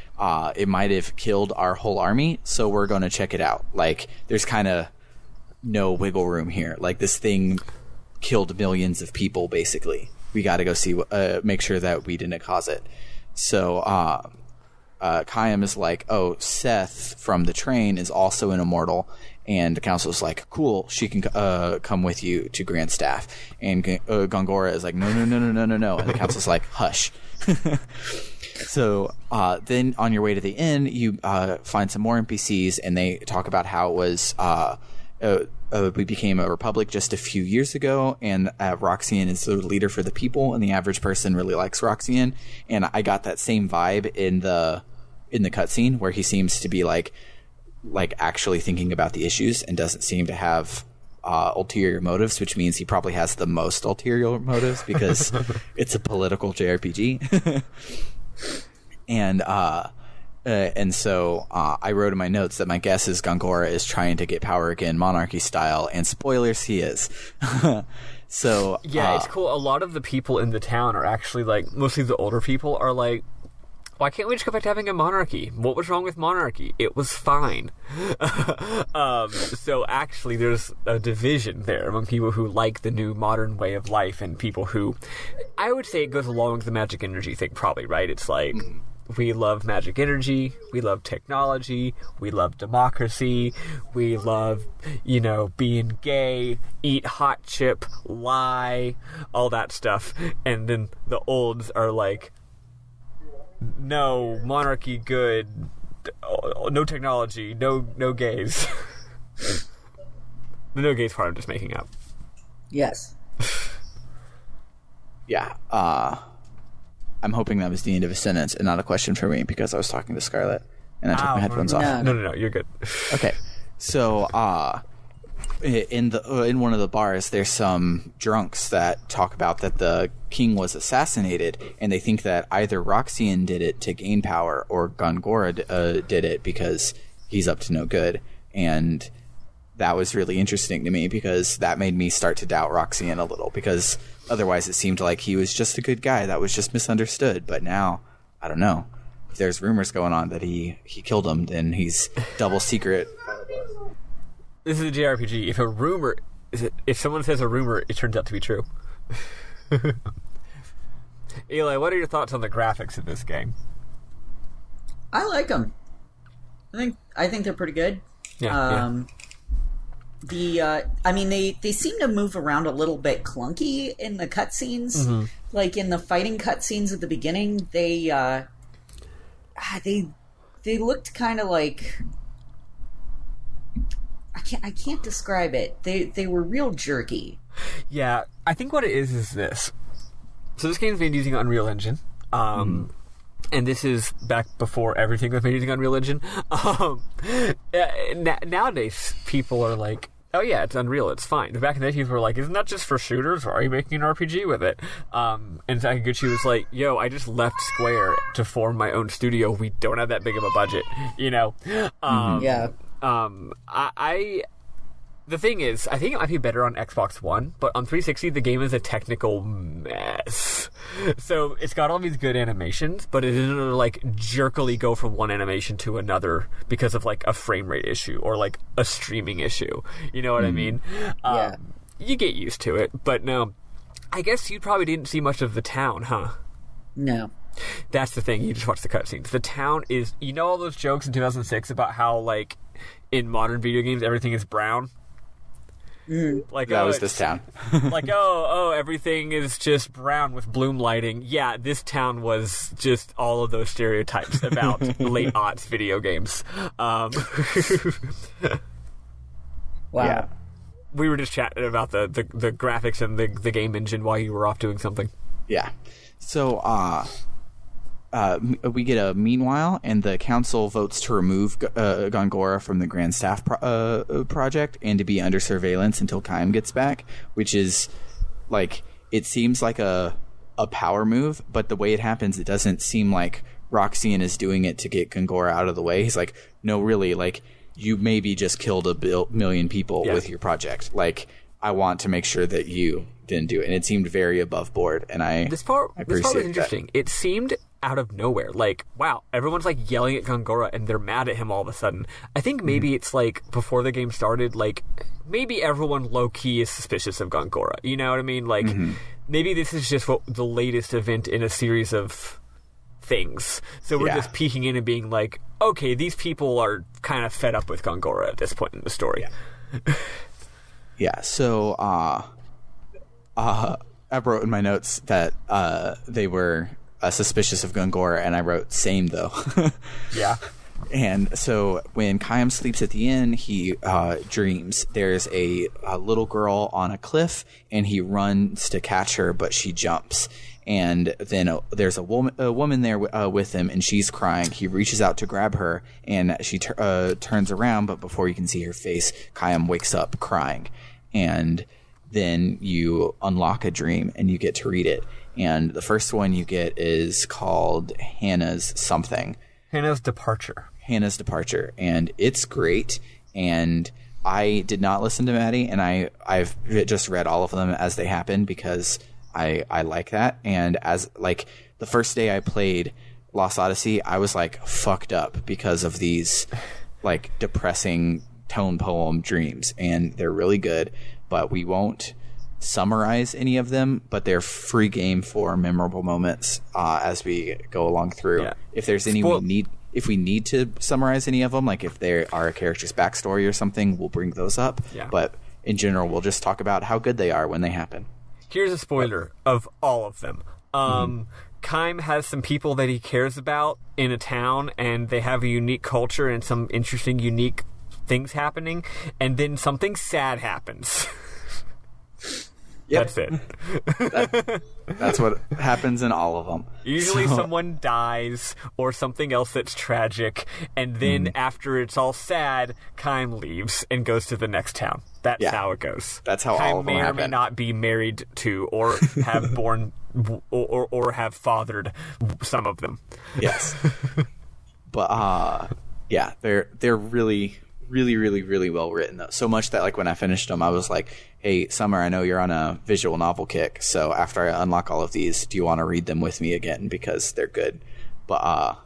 it might have killed our whole army, so we're going to check it out. There's kind of no wiggle room here. This thing killed millions of people, basically. We got to go see, make sure that we didn't cause it. So Kayam is like, oh, Seth from the train is also an immortal. And the council is like, cool, she can come with you to Grand Staff. And Gongora is like, no. And the council's like, hush. So then on your way to the inn, you find some more NPCs, and they talk about how it was we became a republic just a few years ago, and Roxian is the leader for the people, and the average person really likes Roxian. And I got that same vibe in the cutscene, where he seems to be like actually thinking about the issues and doesn't seem to have ulterior motives, which means he probably has the most ulterior motives because it's a political JRPG. And so I wrote in my notes that my guess is Gongora is trying to get power again, monarchy style, and spoilers, he is. So yeah, it's cool. A lot of the people in the town are actually mostly the older people are like, why can't we just go back to having a monarchy? What was wrong with monarchy? It was fine. So actually there's a division there among people who like the new modern way of life and people who, I would say it goes along with the magic energy thing probably, right? It's we love magic energy, we love technology, we love democracy, we love, being gay, eat hot chip, lie, all that stuff. And then the olds are like, no, monarchy good, no technology, no gays. The no gays part I'm just making up. Yes. Yeah. I'm hoping that was the end of a sentence and not a question for me because I was talking to Scarlett and I took my headphones off. No, you're good. Okay. So, in one of the bars, there's some drunks that talk about that the king was assassinated, and they think that either Roxian did it to gain power or Gongora did it because he's up to no good. And that was really interesting to me because that made me start to doubt Roxian a little, because otherwise it seemed like he was just a good guy that was just misunderstood. But now, I don't know. If there's rumors going on that he killed him, then he's double secret. This is a JRPG. If someone says a rumor, it turns out to be true. Eli, what are your thoughts on the graphics of this game? I like them. I think they're pretty good. Yeah. They seem to move around a little bit clunky in the cutscenes. Mm-hmm. Like in the fighting cutscenes at the beginning, they looked kind of like, I can't describe it. They were real jerky. Yeah, I think what it is this. So this game's made using Unreal Engine. And this is back before everything was made using Unreal Engine. Nowadays, people are like, oh yeah, it's Unreal, it's fine. But back in the day, people were like, isn't that just for shooters? Or are you making an RPG with it? And Sakaguchi was like, yo, I just left Square to form my own studio. We don't have that big of a budget, you know? Yeah. The thing is, I think it might be better on Xbox One, but on 360, the game is a technical mess. So it's got all these good animations, but it doesn't like jerkily go from one animation to another because of like a frame rate issue or like a streaming issue. You know what I mean? Yeah. You get used to it, but no. I guess you probably didn't see much of the town, huh? No. That's the thing. You just watch the cutscenes. The town is, you know, all those jokes in 2006 about how like in modern video games everything is brown. Like that was this town. Like everything is just brown with bloom lighting. Yeah, this town was just all of those stereotypes about late aughts video games. Wow. Yeah. We were just chatting about the graphics and the game engine while you were off doing something. Yeah. So, we get a meanwhile, and the council votes to remove Gongora from the Grand Staff project and to be under surveillance until Kaim gets back, which is, like, it seems like a power move, but the way it happens, it doesn't seem like Roxian is doing it to get Gongora out of the way. He's like, no, really, like, you maybe just killed a million people with your project. Like, I want to make sure that you didn't do it. And it seemed very above board, and This part was interesting. That. It seemed out of nowhere. Like, wow, everyone's like yelling at Gongora and they're mad at him all of a sudden. I think maybe it's like before the game started, like maybe everyone low-key is suspicious of Gongora. You know what I mean? Like maybe this is just the latest event in a series of things. So we're just peeking in and being like, okay, these people are kind of fed up with Gongora at this point in the story. Yeah. So I wrote in my notes that they were suspicious of Gongora, and I wrote same though. Yeah. And so when Kaim sleeps at the inn, he dreams there's a little girl on a cliff, and he runs to catch her, but she jumps. And then there's a woman there with him, and she's crying. He reaches out to grab her, and she turns around, but before you can see her face, Kaim wakes up crying. And then you unlock a dream, and you get to read it. And the first one you get is called Hannah's something. Hannah's Departure. And it's great. And I did not listen to Maddie, and I've just read all of them as they happen because I like that. And as like the first day I played Lost Odyssey, I was like fucked up because of these like depressing tone poem dreams, and they're really good, but we won't summarize any of them, but they're free game for memorable moments as we go along through. Yeah. If there's any if we need to summarize any of them, like if there are a character's backstory or something, we'll bring those up. Yeah. But in general, we'll just talk about how good they are when they happen. Here's a spoiler of all of them. Kaim has some people that he cares about in a town, and they have a unique culture and some interesting, unique things happening, and then something sad happens. Yep. That's it. That's what happens in all of them. Usually someone dies or something else that's tragic, and then after it's all sad, Kaim leaves and goes to the next town. That's how it goes. That's how Kaim all of them may or happen. may not be married to or have born or have fathered some of them. Yes. But yeah, they're really, really, really, really well written though. So much that like when I finished them, I was like, "Hey, Summer, I know you're on a visual novel kick. So after I unlock all of these, do you want to read them with me again because they're good?" But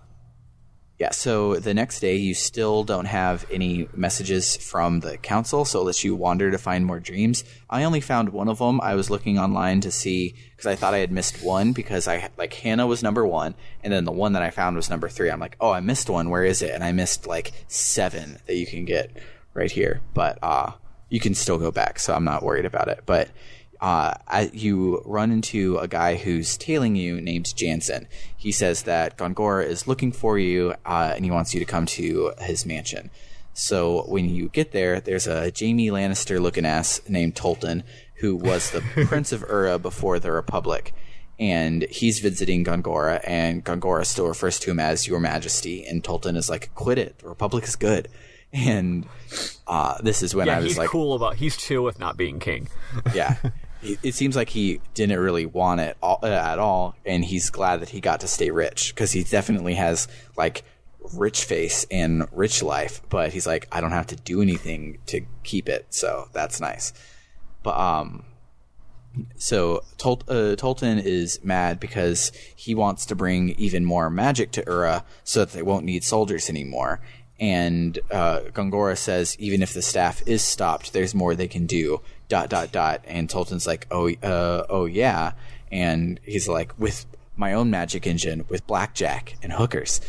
yeah. So the next day, you still don't have any messages from the council, so it lets you wander to find more dreams. I only found one of them. I was looking online to see because I thought I had missed one because Hannah was number 1, and then the one that I found was number 3. I'm like, oh, I missed one. Where is it? And I missed like 7 that you can get right here, but you can still go back, so I'm not worried about it. But you run into a guy who's tailing you named Jansen. He says that Gongora is looking for you, and he wants you to come to his mansion. So when you get there, there's a Jaime Lannister-looking ass named Tolton, who was the Prince of Ura before the Republic. And he's visiting Gongora, and Gongora still refers to him as Your Majesty. And Tolton is like, quit it. The Republic is good. And this is when I was like... he's chill with not being king. Yeah. It seems like he didn't really want it at all, and he's glad that he got to stay rich, because he definitely has, like, rich face and rich life, but he's like, I don't have to do anything to keep it, so that's nice. But, so Tolton is mad because he wants to bring even more magic to Ura so that they won't need soldiers anymore. And Gongora says even if the staff is stopped, there's more they can do. ... And Tolton's like, oh yeah. And he's like, with my own magic engine, with blackjack and hookers.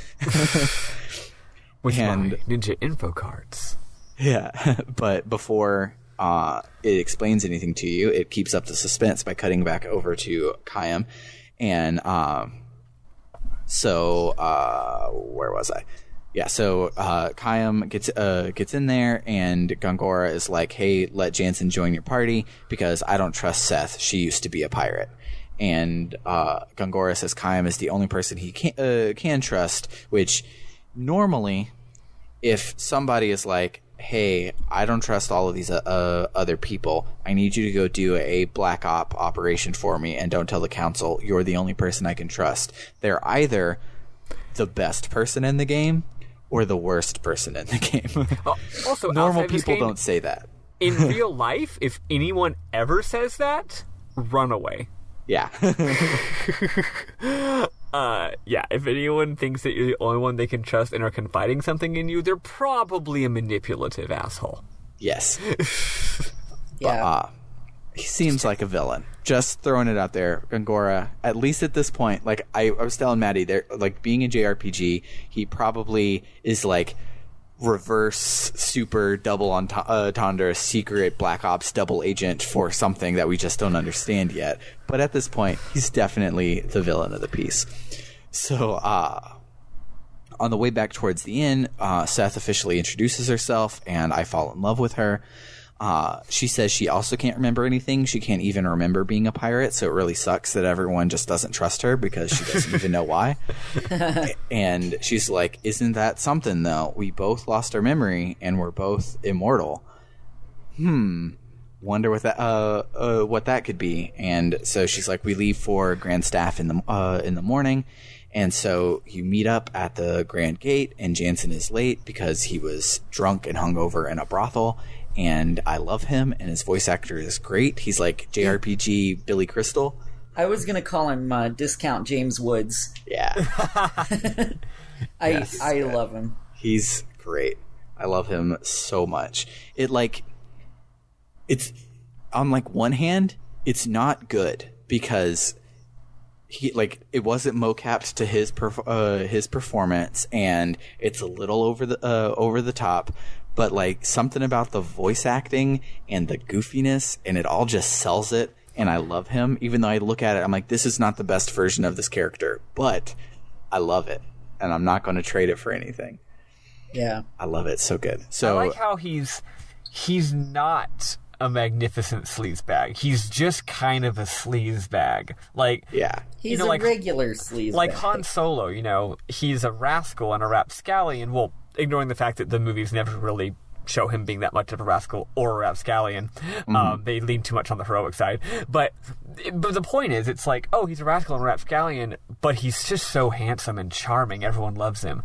With my ninja info cards. Yeah, but before it explains anything to you, it keeps up the suspense by cutting back over to Kaim. And where was I? Yeah, so Kaim gets in there, and Gongora is like, hey, let Jansen join your party because I don't trust Seth. She used to be a pirate. And Gongora says Kaim is the only person he can trust, which normally if somebody is like, hey, I don't trust all of these other people, I need you to go do a black op operation for me and don't tell the council, you're the only person I can trust. They're either the best person in the game or the worst person in the game. Also, normal people don't say that. In real life, if anyone ever says that, run away. Yeah. Yeah, if anyone thinks that you're the only one they can trust and are confiding something in you, they're probably a manipulative asshole. Yes. Yeah. But, he seems like a villain. Just throwing it out there, Gongora, at least at this point, like I was telling Maddie, there, like being a JRPG, he probably is like reverse super double entendre secret black ops double agent for something that we just don't understand yet. But at this point, he's definitely the villain of the piece. So on the way back towards the inn, Seth officially introduces herself, and I fall in love with her. She says she also can't remember anything. She can't even remember being a pirate, so it really sucks that everyone just doesn't trust her because she doesn't even know why. And she's like, isn't that something, though? We both lost our memory, and we're both immortal. Wonder what that could be. And so she's like, we leave for Grand Staff in the morning. And so you meet up at the Grand Gate, and Jansen is late because he was drunk and hungover in a brothel. And I love him, and his voice actor is great. He's like JRPG Billy Crystal. I was going to call him Discount James Woods. Yeah. I love him. He's great. I love him so much. It's on like one hand, it's not good because it wasn't mocapped to his performance, and it's a little over the top. But like something about the voice acting and the goofiness, and it all just sells it. And I love him, even though I look at it, I'm like, this is not the best version of this character, but I love it, and I'm not going to trade it for anything. Yeah, I love it. So good. So I like how he's not a magnificent sleazebag. He's just kind of a sleazebag. Like, Yeah. He's know, a like- regular sleaze. like Han Solo, he's a rascal and a rapscallion. Well, ignoring the fact that the movies never really show him being that much of a rascal or a rapscallion. They lean too much on the heroic side. But the point is, it's like, oh, he's a rascal and a rapscallion, but he's just so handsome and charming. Everyone loves him.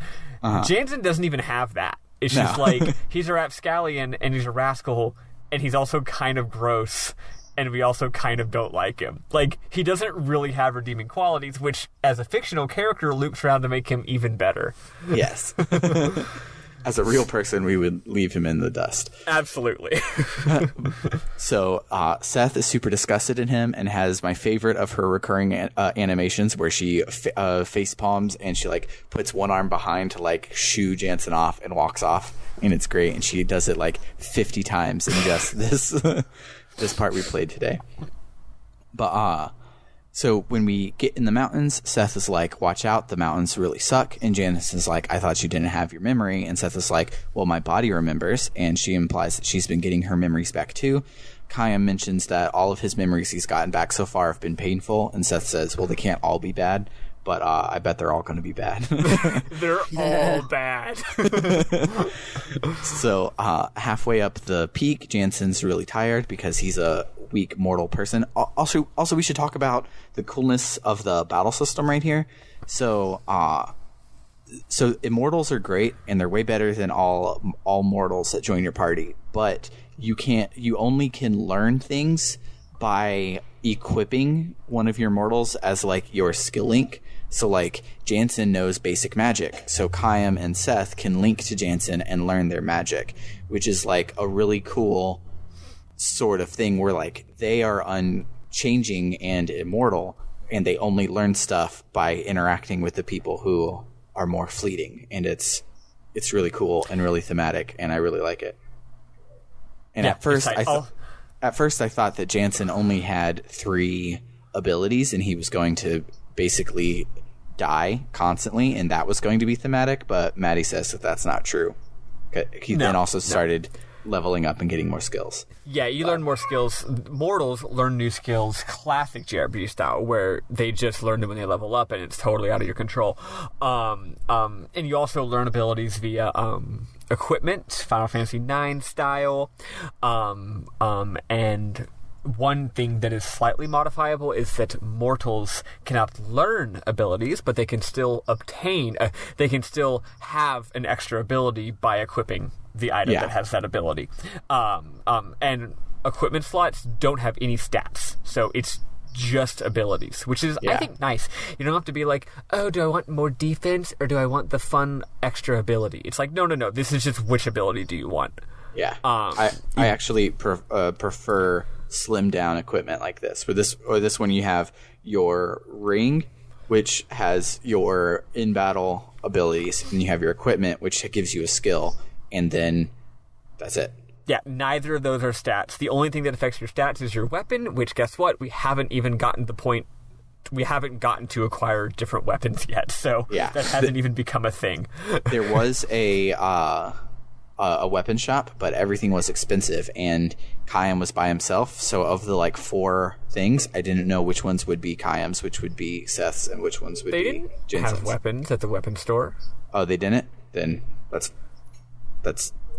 Jansen doesn't even have that. It's just like, he's a rapscallion and he's a rascal, and he's also kind of gross, and we also kind of don't like him. Like, he doesn't really have redeeming qualities, which, as a fictional character, loops around to make him even better. Yes. As a real person, we would leave him in the dust. Absolutely. So Seth is super disgusted in him and has my favorite of her recurring animations where she face palms and she like puts one arm behind to like shoo Jansen off and walks off, and it's great. And she does it like 50 times in just this this part we played today. But so when we get in the mountains, Seth is like, watch out, the mountains really suck. And Janice is like, I thought you didn't have your memory. And Seth is like, well, my body remembers. And she implies that she's been getting her memories back too. Kayam mentions that all of his memories he's gotten back so far have been painful. And Seth says, well, they can't all be bad, but I bet they're all going to be bad. They're all bad. So halfway up the peak, Jansen's really tired because he's a weak mortal person. Also, we should talk about the coolness of the battle system right here. So immortals are great, and they're way better than all mortals that join your party. But you only can learn things by equipping one of your mortals as like your skill link. So like Jansen knows basic magic, so Kayam and Seth can link to Jansen and learn their magic, which is like a really cool sort of thing where like they are unchanging and immortal, and they only learn stuff by interacting with the people who are more fleeting, and it's really cool and really thematic, and I really like it. And at first I thought that Jansen only had 3 abilities and he was going to basically die constantly, and that was going to be thematic, but Maddie says that that's not true. He then also started leveling up and getting more skills. Yeah, you learn more skills. Mortals learn new skills, classic JRPG style, where they just learn them when they level up, and it's totally out of your control. And you also learn abilities via equipment, Final Fantasy IX style, and one thing that is slightly modifiable is that mortals cannot learn abilities, but they can still they can still have an extra ability by equipping the item that has that ability. And equipment slots don't have any stats, so it's just abilities, which is, I think, nice. You don't have to be like, oh, do I want more defense or do I want the fun extra ability? It's like, no, this is just which ability do you want? Yeah. I actually prefer slim down equipment like this. For this one, you have your ring, which has your in battle abilities, and you have your equipment, which gives you a skill, and then that's it. Yeah, neither of those are stats. The only thing that affects your stats is your weapon, which, guess what? We haven't even gotten to acquire different weapons yet, so that hasn't even become a thing. There was a weapon shop, but everything was expensive, and Kayam was by himself, so of the 4 things, I didn't know which ones would be Kayam's, which would be Seth's, and which ones would be Jensen's. They didn't have weapons at the weapon store. Oh, they didn't? Then that's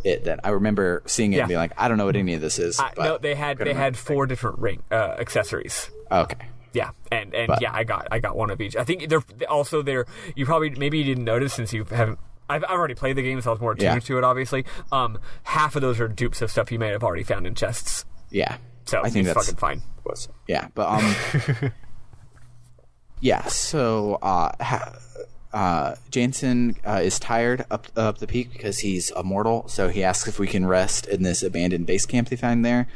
it then. I remember seeing it and being like, I don't know what any of this is. No, they had 4 different ring accessories. Okay. Yeah, and I got one of each. I think they're also there. You probably maybe you didn't notice since you haven't. I've already played the game, so I was more attuned to it. Obviously, half of those are dupes of stuff you may have already found in chests. Yeah, so I think that's fucking fine. Yeah, but yeah. So Jansen is tired up the peak because he's immortal. So he asks if we can rest in this abandoned base camp they find there.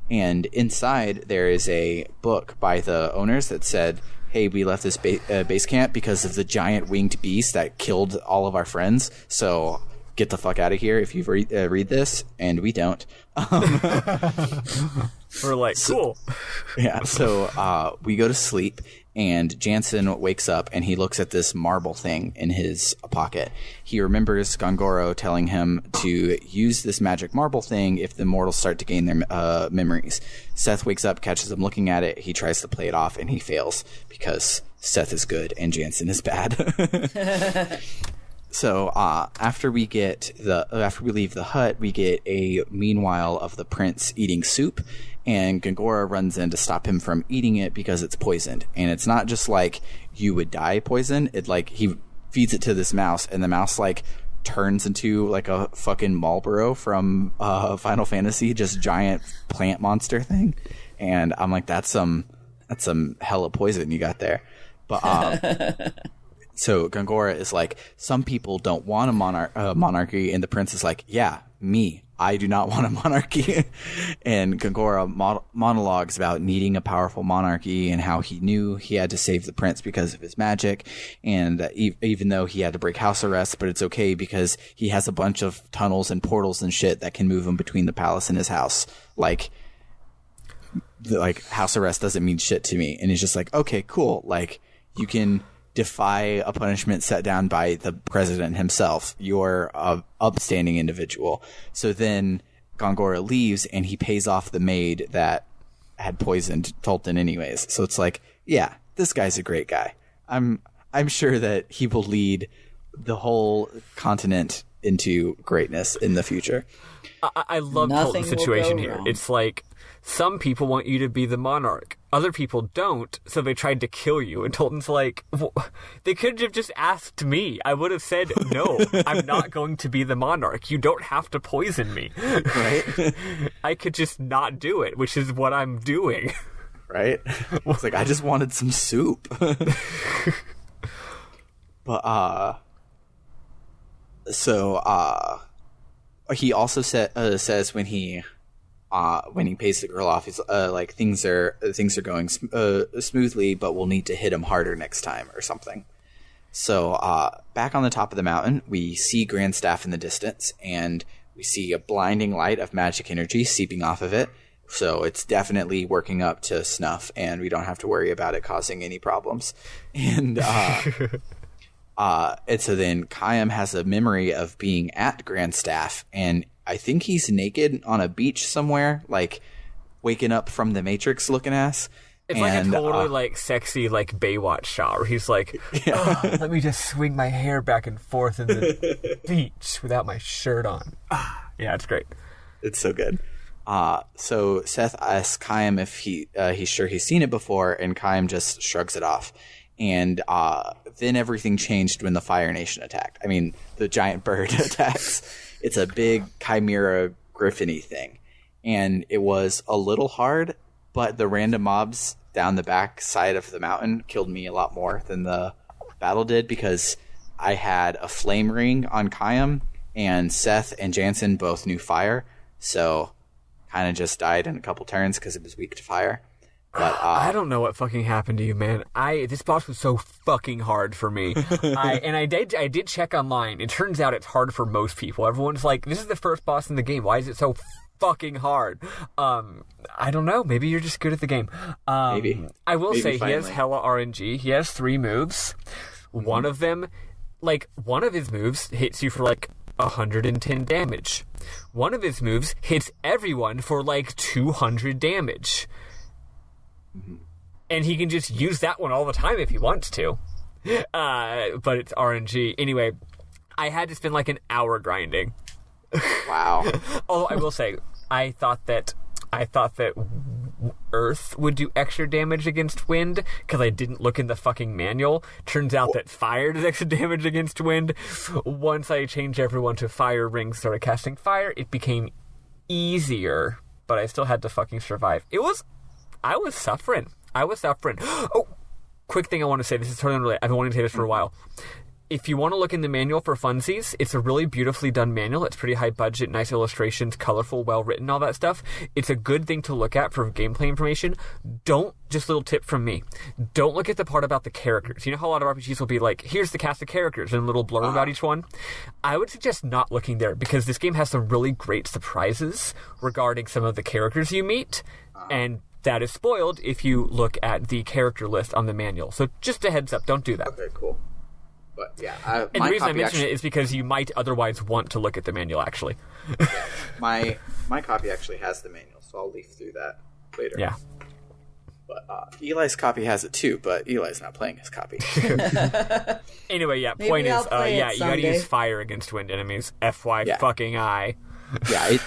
And inside there is a book by the owners that said, hey, we left this base camp because of the giant winged beast that killed all of our friends. So get the fuck out of here if you read this. And we don't. We're like, cool. Yeah, so we go to sleep. And Jansen wakes up and he looks at this marble thing in his pocket. He remembers Gongoro telling him to use this magic marble thing if the mortals start to gain their memories. Seth wakes up, catches him looking at it. He tries to play it off and he fails because Seth is good and Jansen is bad. So after we leave the hut, we get a meanwhile of the prince eating soup, and Gongora runs in to stop him from eating it because it's poisoned. And it's not just like you would die poison. It like he feeds it to this mouse, and the mouse like turns into like a fucking Marlboro from Final Fantasy, just giant plant monster thing. And I'm like, that's some hella poison you got there. But so Gongora is like, some people don't want a monarchy, and the prince is like, yeah, me. I do not want a monarchy. And Gongora monologues about needing a powerful monarchy and how he knew he had to save the prince because of his magic. And even though he had to break house arrest, but it's okay because he has a bunch of tunnels and portals and shit that can move him between the palace and his house. Like house arrest doesn't mean shit to me. And he's just like, okay, cool. Like, you can defy a punishment set down by the president himself. You're a upstanding individual. So then Gongora leaves and he pays off the maid that had poisoned Tolton anyways. So it's like, yeah, this guy's a great guy. I'm sure that he will lead the whole continent into greatness in the future. I love Tolton's situation here. It's like, some people want you to be the monarch. Other people don't, so they tried to kill you. And Tolton's like, well, they could have just asked me. I would have said, no, I'm not going to be the monarch. You don't have to poison me. Right? I could just not do it, which is what I'm doing. Right? It's like, I just wanted some soup. But, he also says when he pays the girl off, he's like, things are going smoothly, but we'll need to hit him harder next time or something. So back on the top of the mountain, we see Grandstaff in the distance, and we see a blinding light of magic energy seeping off of it. So it's definitely working up to snuff, and we don't have to worry about it causing any problems. And and so then Kayam has a memory of being at Grandstaff, and I think he's naked on a beach somewhere, like waking up from the Matrix looking ass. It's like a totally like sexy like Baywatch shot where he's like, oh, let me just swing my hair back and forth in the beach without my shirt on. Yeah, it's great. It's so good. So Seth asks Kayam if he's sure he's seen it before, and Kayam just shrugs it off. And then everything changed when the Fire Nation attacked. I mean, the giant bird attacks. It's a big chimera griffin-y thing. And it was a little hard, but the random mobs down the back side of the mountain killed me a lot more than the battle did, because I had a flame ring on Kayam, and Seth and Jansen both knew fire. So kind of just died in a couple turns because it was weak to fire. But I don't know what fucking happened to you, man. This boss was so fucking hard for me. I did check online. It turns out it's hard for most people. Everyone's like, this is the first boss in the game. Why is it so fucking hard? I don't know. Maybe you're just good at the game. Maybe. I will say finally. He has hella RNG. He has 3 moves. Mm-hmm. One of his moves hits you for like 110 damage. One of his moves hits everyone for like 200 damage. Mm-hmm. And he can just use that one all the time if he wants to. But it's RNG. Anyway, I had to spend like an hour grinding. Wow. Although I will say, I thought that Earth would do extra damage against wind because I didn't look in the fucking manual. Turns out that fire does extra damage against wind. Once I changed everyone to fire rings, started casting fire, it became easier, but I still had to fucking survive. I was suffering. Oh, quick thing I want to say. This is totally unrelated. I've been wanting to say this for a while. If you want to look in the manual for funsies, it's a really beautifully done manual. It's pretty high budget, nice illustrations, colorful, well written, all that stuff. It's a good thing to look at for gameplay information. Just a little tip from me, don't look at the part about the characters. You know how a lot of RPGs will be like, here's the cast of characters and a little blurb about each one? I would suggest not looking there, because this game has some really great surprises regarding some of the characters you meet, and that is spoiled if you look at the character list on the manual. So just a heads up, don't do that. Okay, cool. But yeah, and the reason I mention it is because you might otherwise want to look at the manual, actually. Yeah, my copy actually has the manual, so I'll leaf through that later. Yeah. But Eli's copy has it too, but Eli's not playing his copy. Anyway, yeah, Maybe point I'll is, play it you gotta someday. use fire against wind enemies. FY fucking I. Yeah,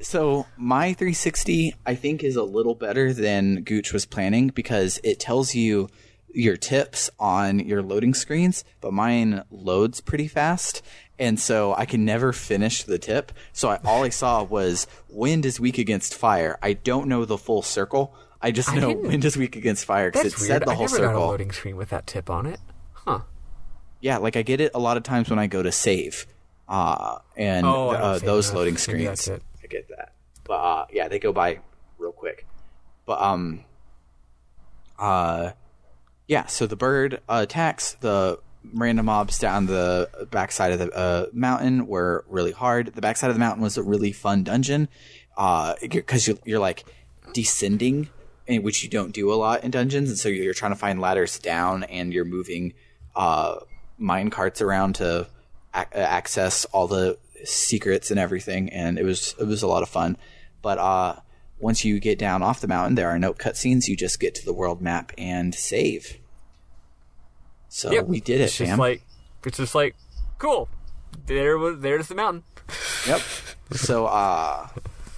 so my 360 I think is a little better than Gooch was planning because it tells you your tips on your loading screens, but mine loads pretty fast, and so I can never finish the tip. So all I saw was wind is weak against fire. I don't know the full circle. I just know wind is weak against fire because it That's said weird. the whole I never circle. got a loading screen with that tip on it. Huh. Yeah, like I get it a lot of times when I go to save, and I don't save those enough. loading Maybe screens. that's it. I get that, but yeah, they go by real quick. But yeah. So the bird attacks the random mobs down the backside of the mountain were really hard. The backside of the mountain was a really fun dungeon because you're like descending, which you don't do a lot in dungeons, and so you're trying to find ladders down, and you're moving mine carts around to access all the secrets and everything, and it was a lot of fun. But once you get down off the mountain, there are no cutscenes. You just get to the world map and save. So we did it, fam. It's just like cool. There's the mountain. Yep. So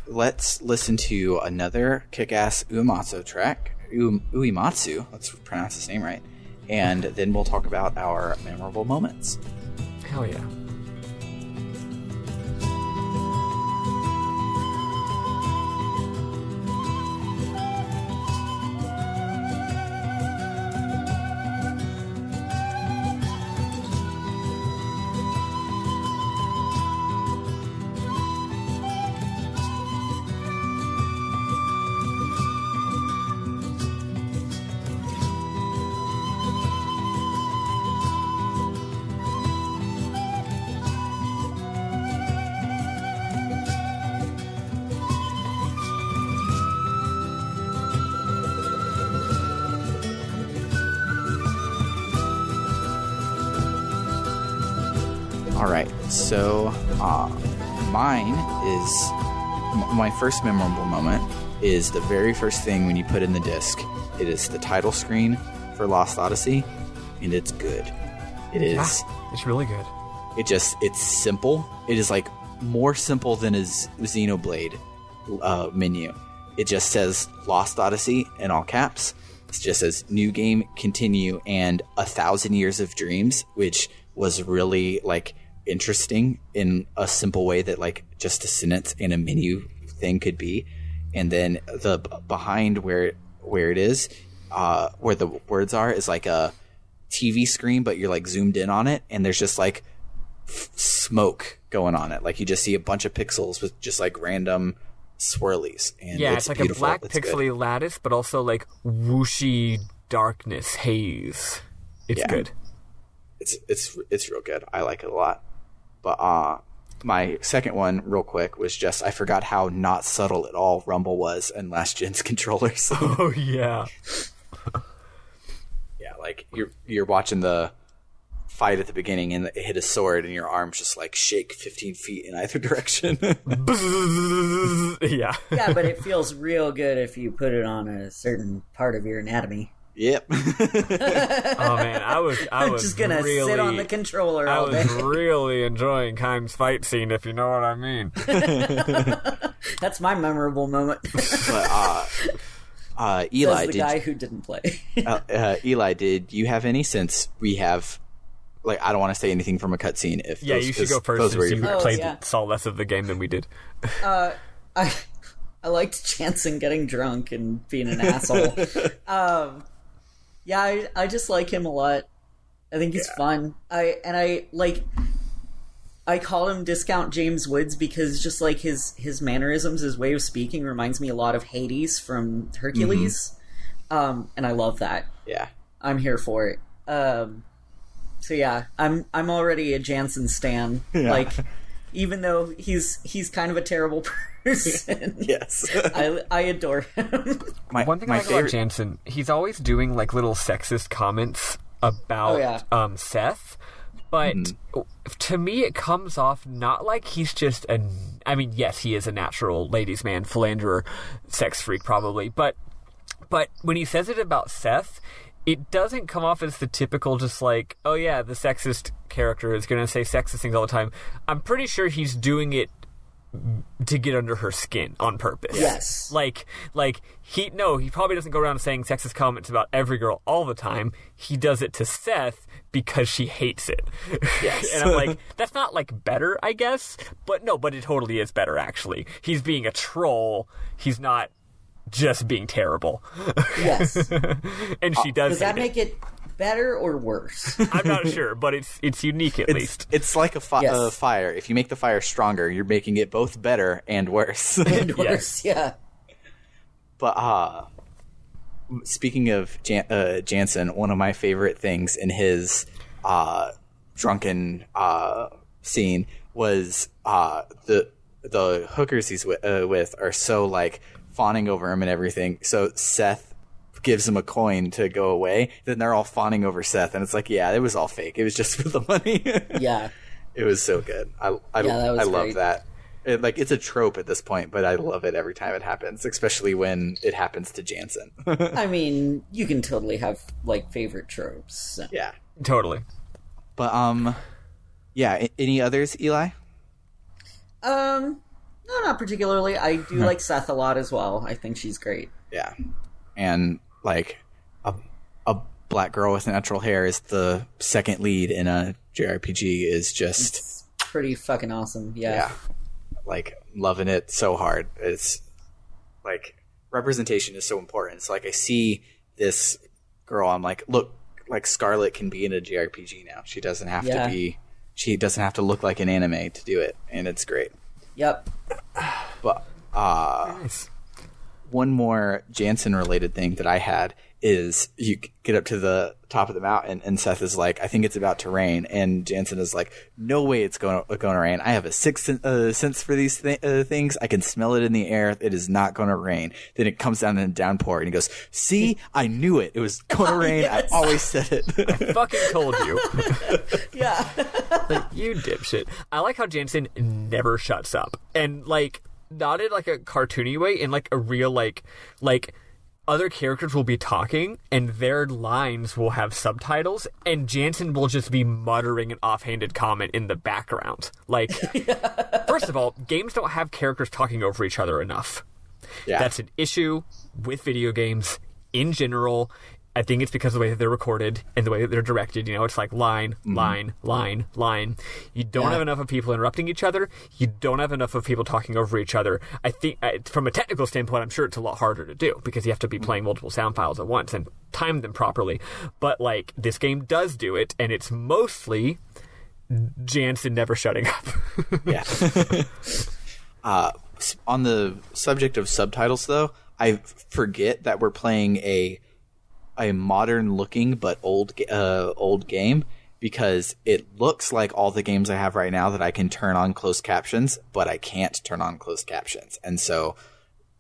let's listen to another kick-ass Uematsu track. Uematsu. Let's pronounce his name right. And then we'll talk about our memorable moments. Hell yeah. All right, so mine is my first memorable moment is the very first thing when you put in the disc. It is the title screen for Lost Odyssey, and it's good. It is. It's really good. It's simple. It is like more simple than a Xenoblade menu. It just says Lost Odyssey in all caps. It just says new game, continue, and 1,000 Years of Dreams, which was really like interesting in a simple way that like just a sentence in a menu thing could be. And then the behind where it is, where the words are, is like a TV screen, but you're like zoomed in on it, and there's just like smoke going on it. Like you just see a bunch of pixels with just like random swirlies. And Yeah, it's like beautiful. a black It's pixely good. lattice, but also like whooshy darkness haze. It's good. It's real good. I like it a lot. But my second one, real quick, was just I forgot how not subtle at all Rumble was in last gen's controllers. Oh yeah. Yeah, like you're watching the fight at the beginning and it hit a sword and your arms just like shake 15 feet in either direction. Yeah. Yeah, but it feels real good if you put it on a certain part of your anatomy. Yep. Oh man, I was Just gonna really, sit on the controller I all day. was really enjoying Keim's fight scene, if you know what I mean. That's my memorable moment. But Eli, Says the guy who didn't play. Eli, did you have any? Since we have, like, I don't want to say anything from a cutscene. If Yeah, those, you should go first those were since you your- saw less of the game than we did. I liked Jansen getting drunk and being an asshole. Yeah, I just like him a lot. I think he's fun. I call him Discount James Woods because just like his mannerisms, his way of speaking reminds me a lot of Hades from Hercules. And I love that. Yeah. I'm here for it. So yeah, I'm already a Jansen stan. Yeah. Like even though he's kind of a terrible person. Yes. I adore him. One thing I like about Jansen, he's always doing like little sexist comments about Seth, but to me it comes off not like he's just I mean, yes, he is a natural ladies' man, philanderer, sex freak probably, but when he says it about Seth, it doesn't come off as the typical just like, oh yeah, the sexist character is going to say sexist things all the time. I'm pretty sure he's doing it to get under her skin on purpose. Yes. Like he probably doesn't go around saying sexist comments about every girl all the time. He does it to Seth because she hates it. Yes. And I'm like, that's not like better, I guess, but it totally is better actually. He's being a troll. He's not just being terrible. Yes. And she does. Does that make it better or worse? I'm not sure, but it's unique at least. It's like a fire. If you make the fire stronger, you're making it both better and worse. And worse, yeah. But speaking of Jansen, one of my favorite things in his drunken scene was the hookers he's with are so like fawning over him and everything. So Seth gives him a coin to go away. Then they're all fawning over Seth, and it's like, yeah, it was all fake. It was just for the money. Yeah, it was so good. I love that. It's a trope at this point, but I love it every time it happens, especially when it happens to Jansen. I mean, you can totally have like favorite tropes. So. Yeah, totally. But yeah. Any others, Eli? No, not particularly. I do like Seth a lot as well. I think she's great. Yeah, and like a black girl with natural hair is the second lead in a JRPG is just it's pretty fucking awesome. Yeah, like loving it so hard. It's like representation is so important. It's like I see this girl, I'm like, look, like Scarlet can be in a JRPG now. She doesn't have to be. She doesn't have to look like an anime to do it, and it's great. Yep. But nice. One more Jansen-related thing that I had is you get up to the top of the mountain, and Seth is like, I think it's about to rain. And Jansen is like, no way it's going to rain. I have a sixth sense for these things. I can smell it in the air. It is not going to rain. Then it comes down in a downpour, and he goes, see, I knew it. It was going to rain. Yes. I always said it. I fucking told you. Yeah. Like, you dipshit. I like how Jansen never shuts up. And, like, not in, like, a cartoony way, in, like, a real, like other characters will be talking, and their lines will have subtitles, and Jansen will just be muttering an offhanded comment in the background. Like, first of all, games don't have characters talking over each other enough. Yeah. That's an issue with video games in general. I think it's because of the way that they're recorded and the way that they're directed. You know, it's like line, line, line, line. You don't have enough of people interrupting each other. You don't have enough of people talking over each other. I think, from a technical standpoint, I'm sure it's a lot harder to do because you have to be playing multiple sound files at once and time them properly. But, like, this game does do it, and it's mostly Jansen never shutting up. Yeah. On the subject of subtitles, though, I forget that we're playing a modern looking but old game, because it looks like all the games I have right now that I can turn on closed captions, but I can't turn on closed captions. And so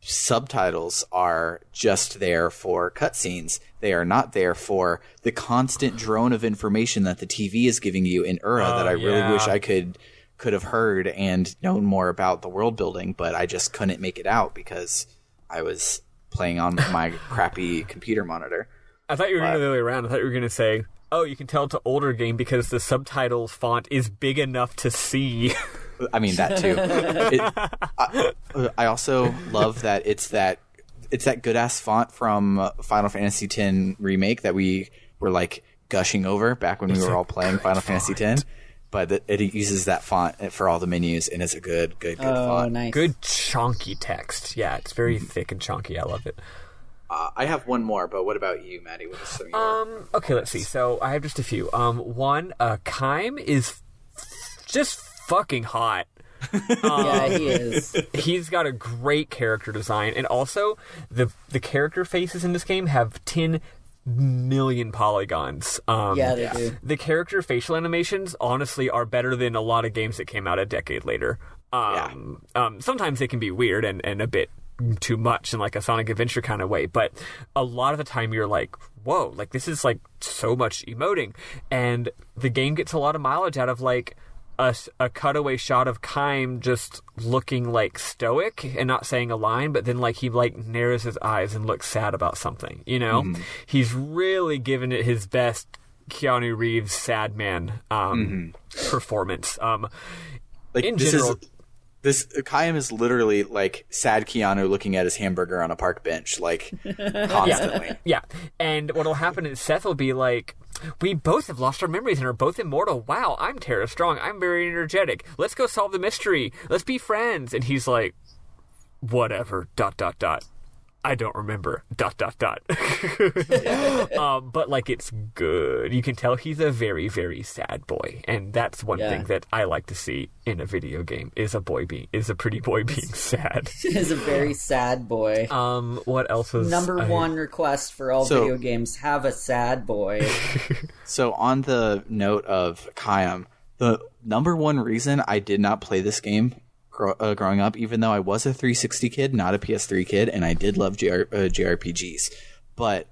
subtitles are just there for cutscenes. They are not there for the constant drone of information that the TV is giving you in Ura that I really wish I could have heard and known more about the world building, but I just couldn't make it out because I was playing on my crappy computer monitor. I thought you were going to go the other way around. I thought you were going to say, oh, you can tell it's an older game because the subtitles font is big enough to see. I mean, that too. I also love that it's that good-ass font from Final Fantasy X Remake that we were, like, gushing over back when we were all playing Final Fantasy X. But it uses that font for all the menus, and it's a good font. Nice. Good chunky text. Yeah, it's very thick and chunky. I love it. I have one more, but what about you, Maddie? What is some of your okay, let's see. So I have just a few. One, Kaim is just fucking hot. Yeah, he is. He's got a great character design, and also the character faces in this game have 10 million polygons. Yeah, they do. The character facial animations, honestly, are better than a lot of games that came out a decade later. Sometimes they can be weird and a bit too much in like a Sonic Adventure kind of way, but a lot of the time you're like, whoa, like this is like so much emoting. And the game gets a lot of mileage out of like a cutaway shot of Kaim just looking like stoic and not saying a line, but then like he like narrows his eyes and looks sad about something, you know? He's really given it his best Keanu Reeves sad man performance. Like in this general, this Kaim is literally like sad Keanu looking at his hamburger on a park bench, like constantly. Yeah. And what'll happen is Seth will be like, we both have lost our memories and are both immortal. Wow, I'm Tara Strong. I'm very energetic. Let's go solve the mystery. Let's be friends. And he's like, whatever, ... I don't remember, ... But like, it's good. You can tell he's a very, very sad boy. And that's one thing that I like to see in a video game, is a pretty boy being sad. Is a very sad boy. What else was... Number one request for all video games, have a sad boy. So on the note of Kaim, the number one reason I did not play this game growing up, even though I was a 360 kid, not a PS3 kid, and I did love JRPGs. But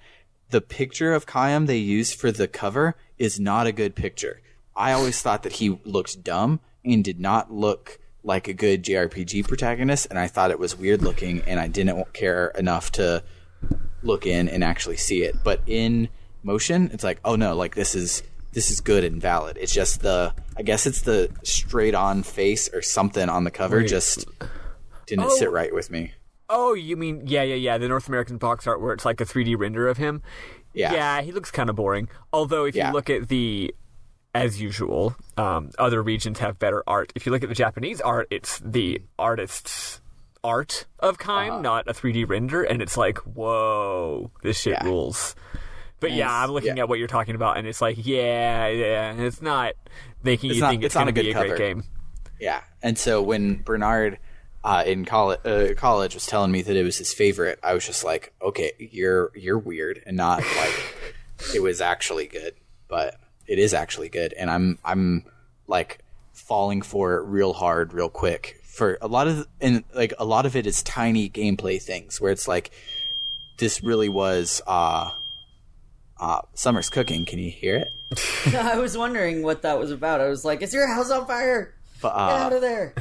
the picture of Kaim they used for the cover is not a good picture. I always thought that he looked dumb and did not look like a good JRPG protagonist, and I thought it was weird looking, and I didn't care enough to look in and actually see it. But in motion, it's like, oh no, like this is good and valid. It's just I guess it's the straight on face or something on the cover just didn't sit right with me. Oh, you mean, yeah, the North American box art where it's like a 3D render of him? Yeah, he looks kind of boring. Although if you look at as usual, other regions have better art. If you look at the Japanese art, it's the artist's art of Kaim, not a 3D render, and it's like, whoa, this shit rules. But I'm looking at what you're talking about, and it's like, it's not making you think it's going to be a great game. Yeah, and so when Bernard in college was telling me that it was his favorite, I was just like, okay, you're weird, and not like it was actually good, but it is actually good, and I'm like falling for it real hard, real quick. For a lot of it is tiny gameplay things where it's like, this really was. Summer's cooking. Can you hear it? I was wondering what that was about. I was like, is your house on fire? Get out of there.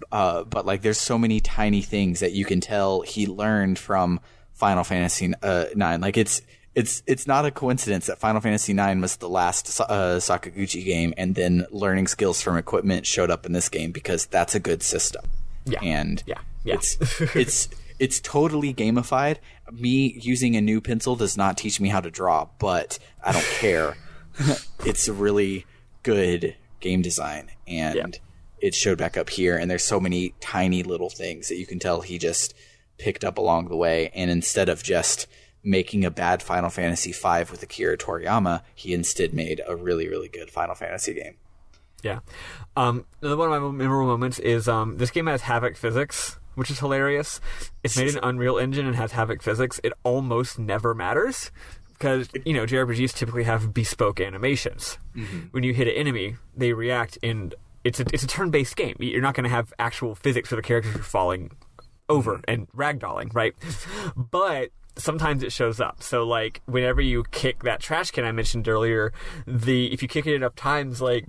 But like, there's so many tiny things that you can tell he learned from Final Fantasy IX. Like, it's not a coincidence that Final Fantasy IX was the last Sakaguchi game, and then learning skills from equipment showed up in this game, because that's a good system. Yeah. And it's totally gamified. Me using a new pencil does not teach me how to draw, but I don't care. It's a really good game design, and it showed back up here. And there's so many tiny little things that you can tell he just picked up along the way. And instead of just making a bad Final Fantasy V with Akira Toriyama, he instead made a really, really good Final Fantasy game. Yeah. Another one of my memorable moments is this game has Havoc physics, which is hilarious. It's made in Unreal Engine and has Havoc physics. It almost never matters because, JRPGs typically have bespoke animations. Mm-hmm. When you hit an enemy, they react, and it's a turn-based game. You're not going to have actual physics for the characters you're falling over and ragdolling, right? But sometimes it shows up. So, like, whenever you kick that trash can I mentioned earlier, if you kick it enough times, like,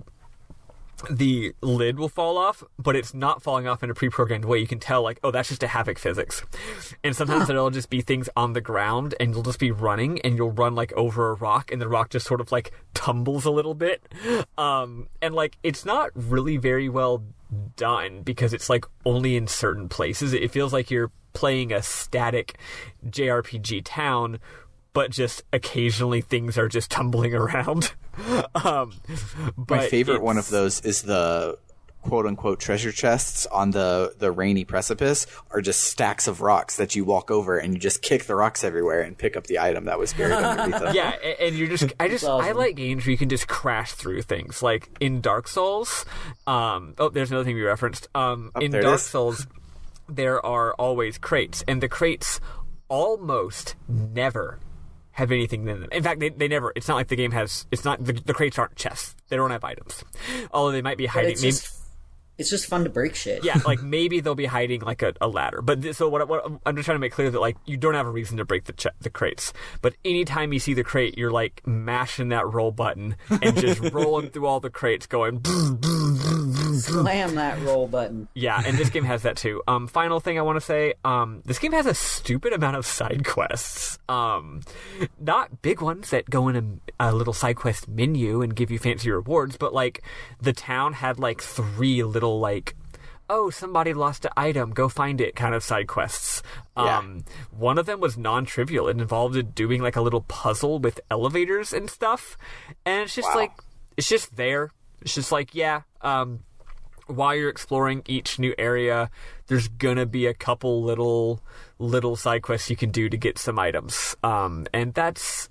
the lid will fall off, but it's not falling off in a pre-programmed way. You can tell, like, oh, that's just a Havoc physics. And sometimes it'll just be things on the ground, and you'll just be running, and you'll run, like, over a rock, and the rock just sort of, like, tumbles a little bit. And, like, it's not really very well done, because it's, like, only in certain places. It feels like you're playing a static JRPG town, but just occasionally things are just tumbling around. My favorite one of those is the quote-unquote treasure chests on the rainy precipice are just stacks of rocks that you walk over, and you just kick the rocks everywhere and pick up the item that was buried underneath them. Yeah, and you're just... I like games where you can just crash through things. Like in Dark Souls... there's another thing we referenced. In Dark Souls, there are always crates, and the crates almost never have anything in them. In fact, they never. It's not like the game has. It's not the crates aren't chests. They don't have items. Although they might be hiding. It's just fun to break shit. Yeah, like maybe they'll be hiding like a ladder. But so what I'm just trying to make clear that like you don't have a reason to break the crates. But anytime you see the crate, you're like mashing that roll button and just rolling through all the crates, going. Slam that roll button. Yeah, and this game has that too. Final thing I want to say, this game has a stupid amount of side quests. Not big ones that go in a little side quest menu and give you fancy rewards, but like the town had like 3 little like, oh, somebody lost an item, go find it kind of side quests. One of them was non-trivial. It involved doing like a little puzzle with elevators and stuff, and it's just like it's just there. It's just like while you're exploring each new area, there's gonna be a couple little side quests you can do to get some items, and that's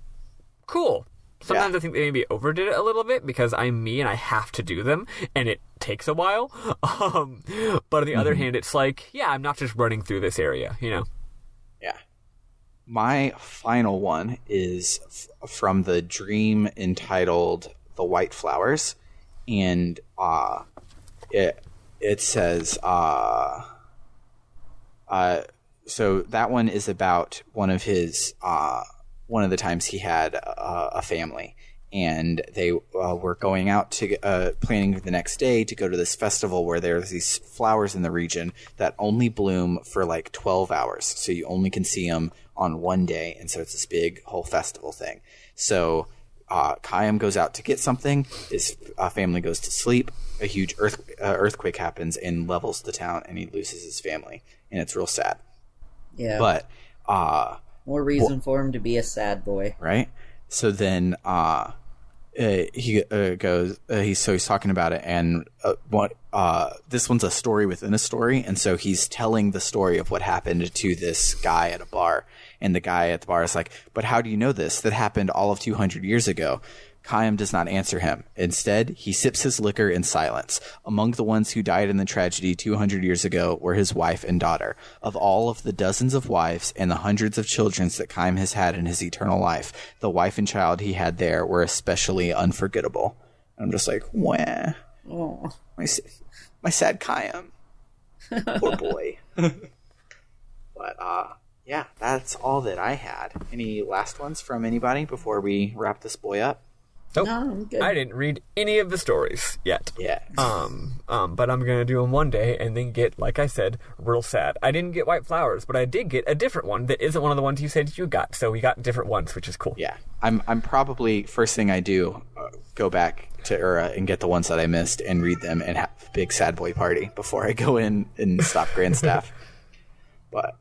cool. Sometimes I think they maybe overdid it a little bit because I'm me and I have to do them, and it takes a while. But on the other hand, it's like, I'm not just running through this area, you know? Yeah. My final one is from the dream entitled The White Flowers, and it says so that one is about one of his one of the times he had a family, and they were going out to planning the next day to go to this festival where there's these flowers in the region that only bloom for like 12 hours. So you only can see them on one day. And so it's this big whole festival thing. So Khayyam goes out to get something. His family goes to sleep. A huge earthquake happens and levels the town, and he loses his family. And it's real sad. Yeah. But more reason for him to be a sad boy. Right? So then he goes, he's talking about it, and this one's a story within a story, and so he's telling the story of what happened to this guy at a bar, and the guy at the bar is like, but how do you know this? That happened all of 200 years ago. Khayyam does not answer him. Instead, he sips his liquor in silence. Among the ones who died in the tragedy 200 years ago were his wife and daughter. Of all of the dozens of wives and the hundreds of children that Khayyam has had in his eternal life, the wife and child he had there were especially unforgettable. And I'm just like, wah. Oh. My sad Khayyam. Poor boy. But, yeah, that's all that I had. Any last ones from anybody before we wrap this boy up? Nope. No, I'm good. I didn't read any of the stories yet. Yeah. But I'm gonna do them one day and then get, like I said, real sad. I didn't get White Flowers, but I did get a different one that isn't one of the ones you said you got. So we got different ones, which is cool. Yeah. I'm probably first thing I do, go back to Ura and get the ones that I missed and read them and have a big sad boy party before I go in and stop Grandstaff. But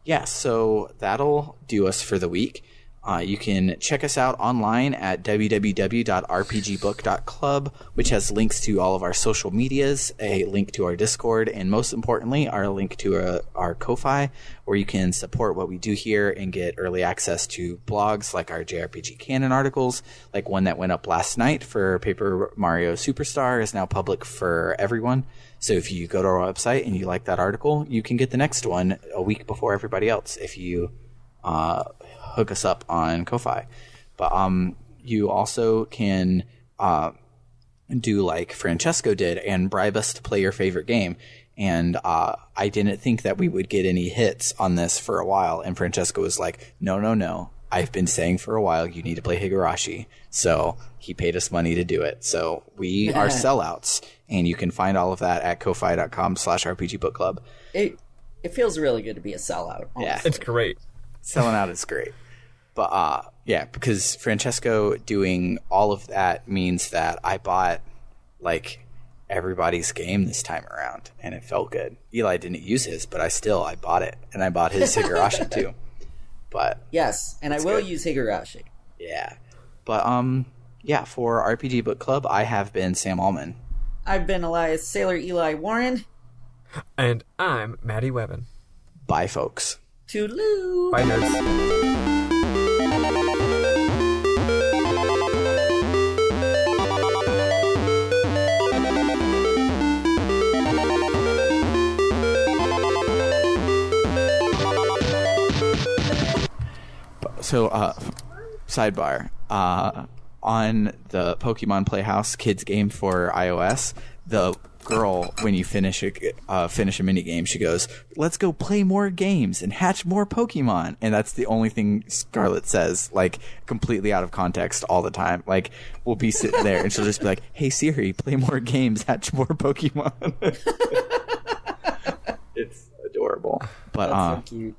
yeah, so that'll do us for the week. You can check us out online at www.rpgbook.club, which has links to all of our social medias, a link to our Discord, and most importantly, our link to our Ko-Fi, where you can support what we do here and get early access to blogs like our JRPG Canon articles, like one that went up last night for Paper Mario Superstar is now public for everyone. So if you go to our website and you like that article, you can get the next one a week before everybody else if you hook us up on Ko-Fi. But you also can do like Francesco did and bribe us to play your favorite game. And I didn't think that we would get any hits on this for a while. And Francesco was like, no. I've been saying for a while you need to play Higurashi. So he paid us money to do it. So we are sellouts. And you can find all of that at ko-fi.com/rpgbookclub. It feels really good to be a sellout. Honestly. Yeah, it's great. Selling out is great. But yeah, because Francesco doing all of that means that I bought like everybody's game this time around, and it felt good. Eli didn't use his, but I bought it, and I bought his Higurashi too. But yes, and I will use Higurashi. Yeah, but yeah, for RPG Book Club, I have been Sam Allman. I've been Elias Sailor Eli Warren, and I'm Maddie Webben. Bye, folks. Toodaloo. Bye, nerds. So, sidebar. On the Pokemon Playhouse kids game for iOS, the girl, when you finish a mini game, she goes, "Let's go play more games and hatch more Pokemon." And that's the only thing Scarlet says, like completely out of context all the time. Like we'll be sitting there and she'll just be like, "Hey Siri, play more games, hatch more Pokemon." It's adorable. But That's so cute.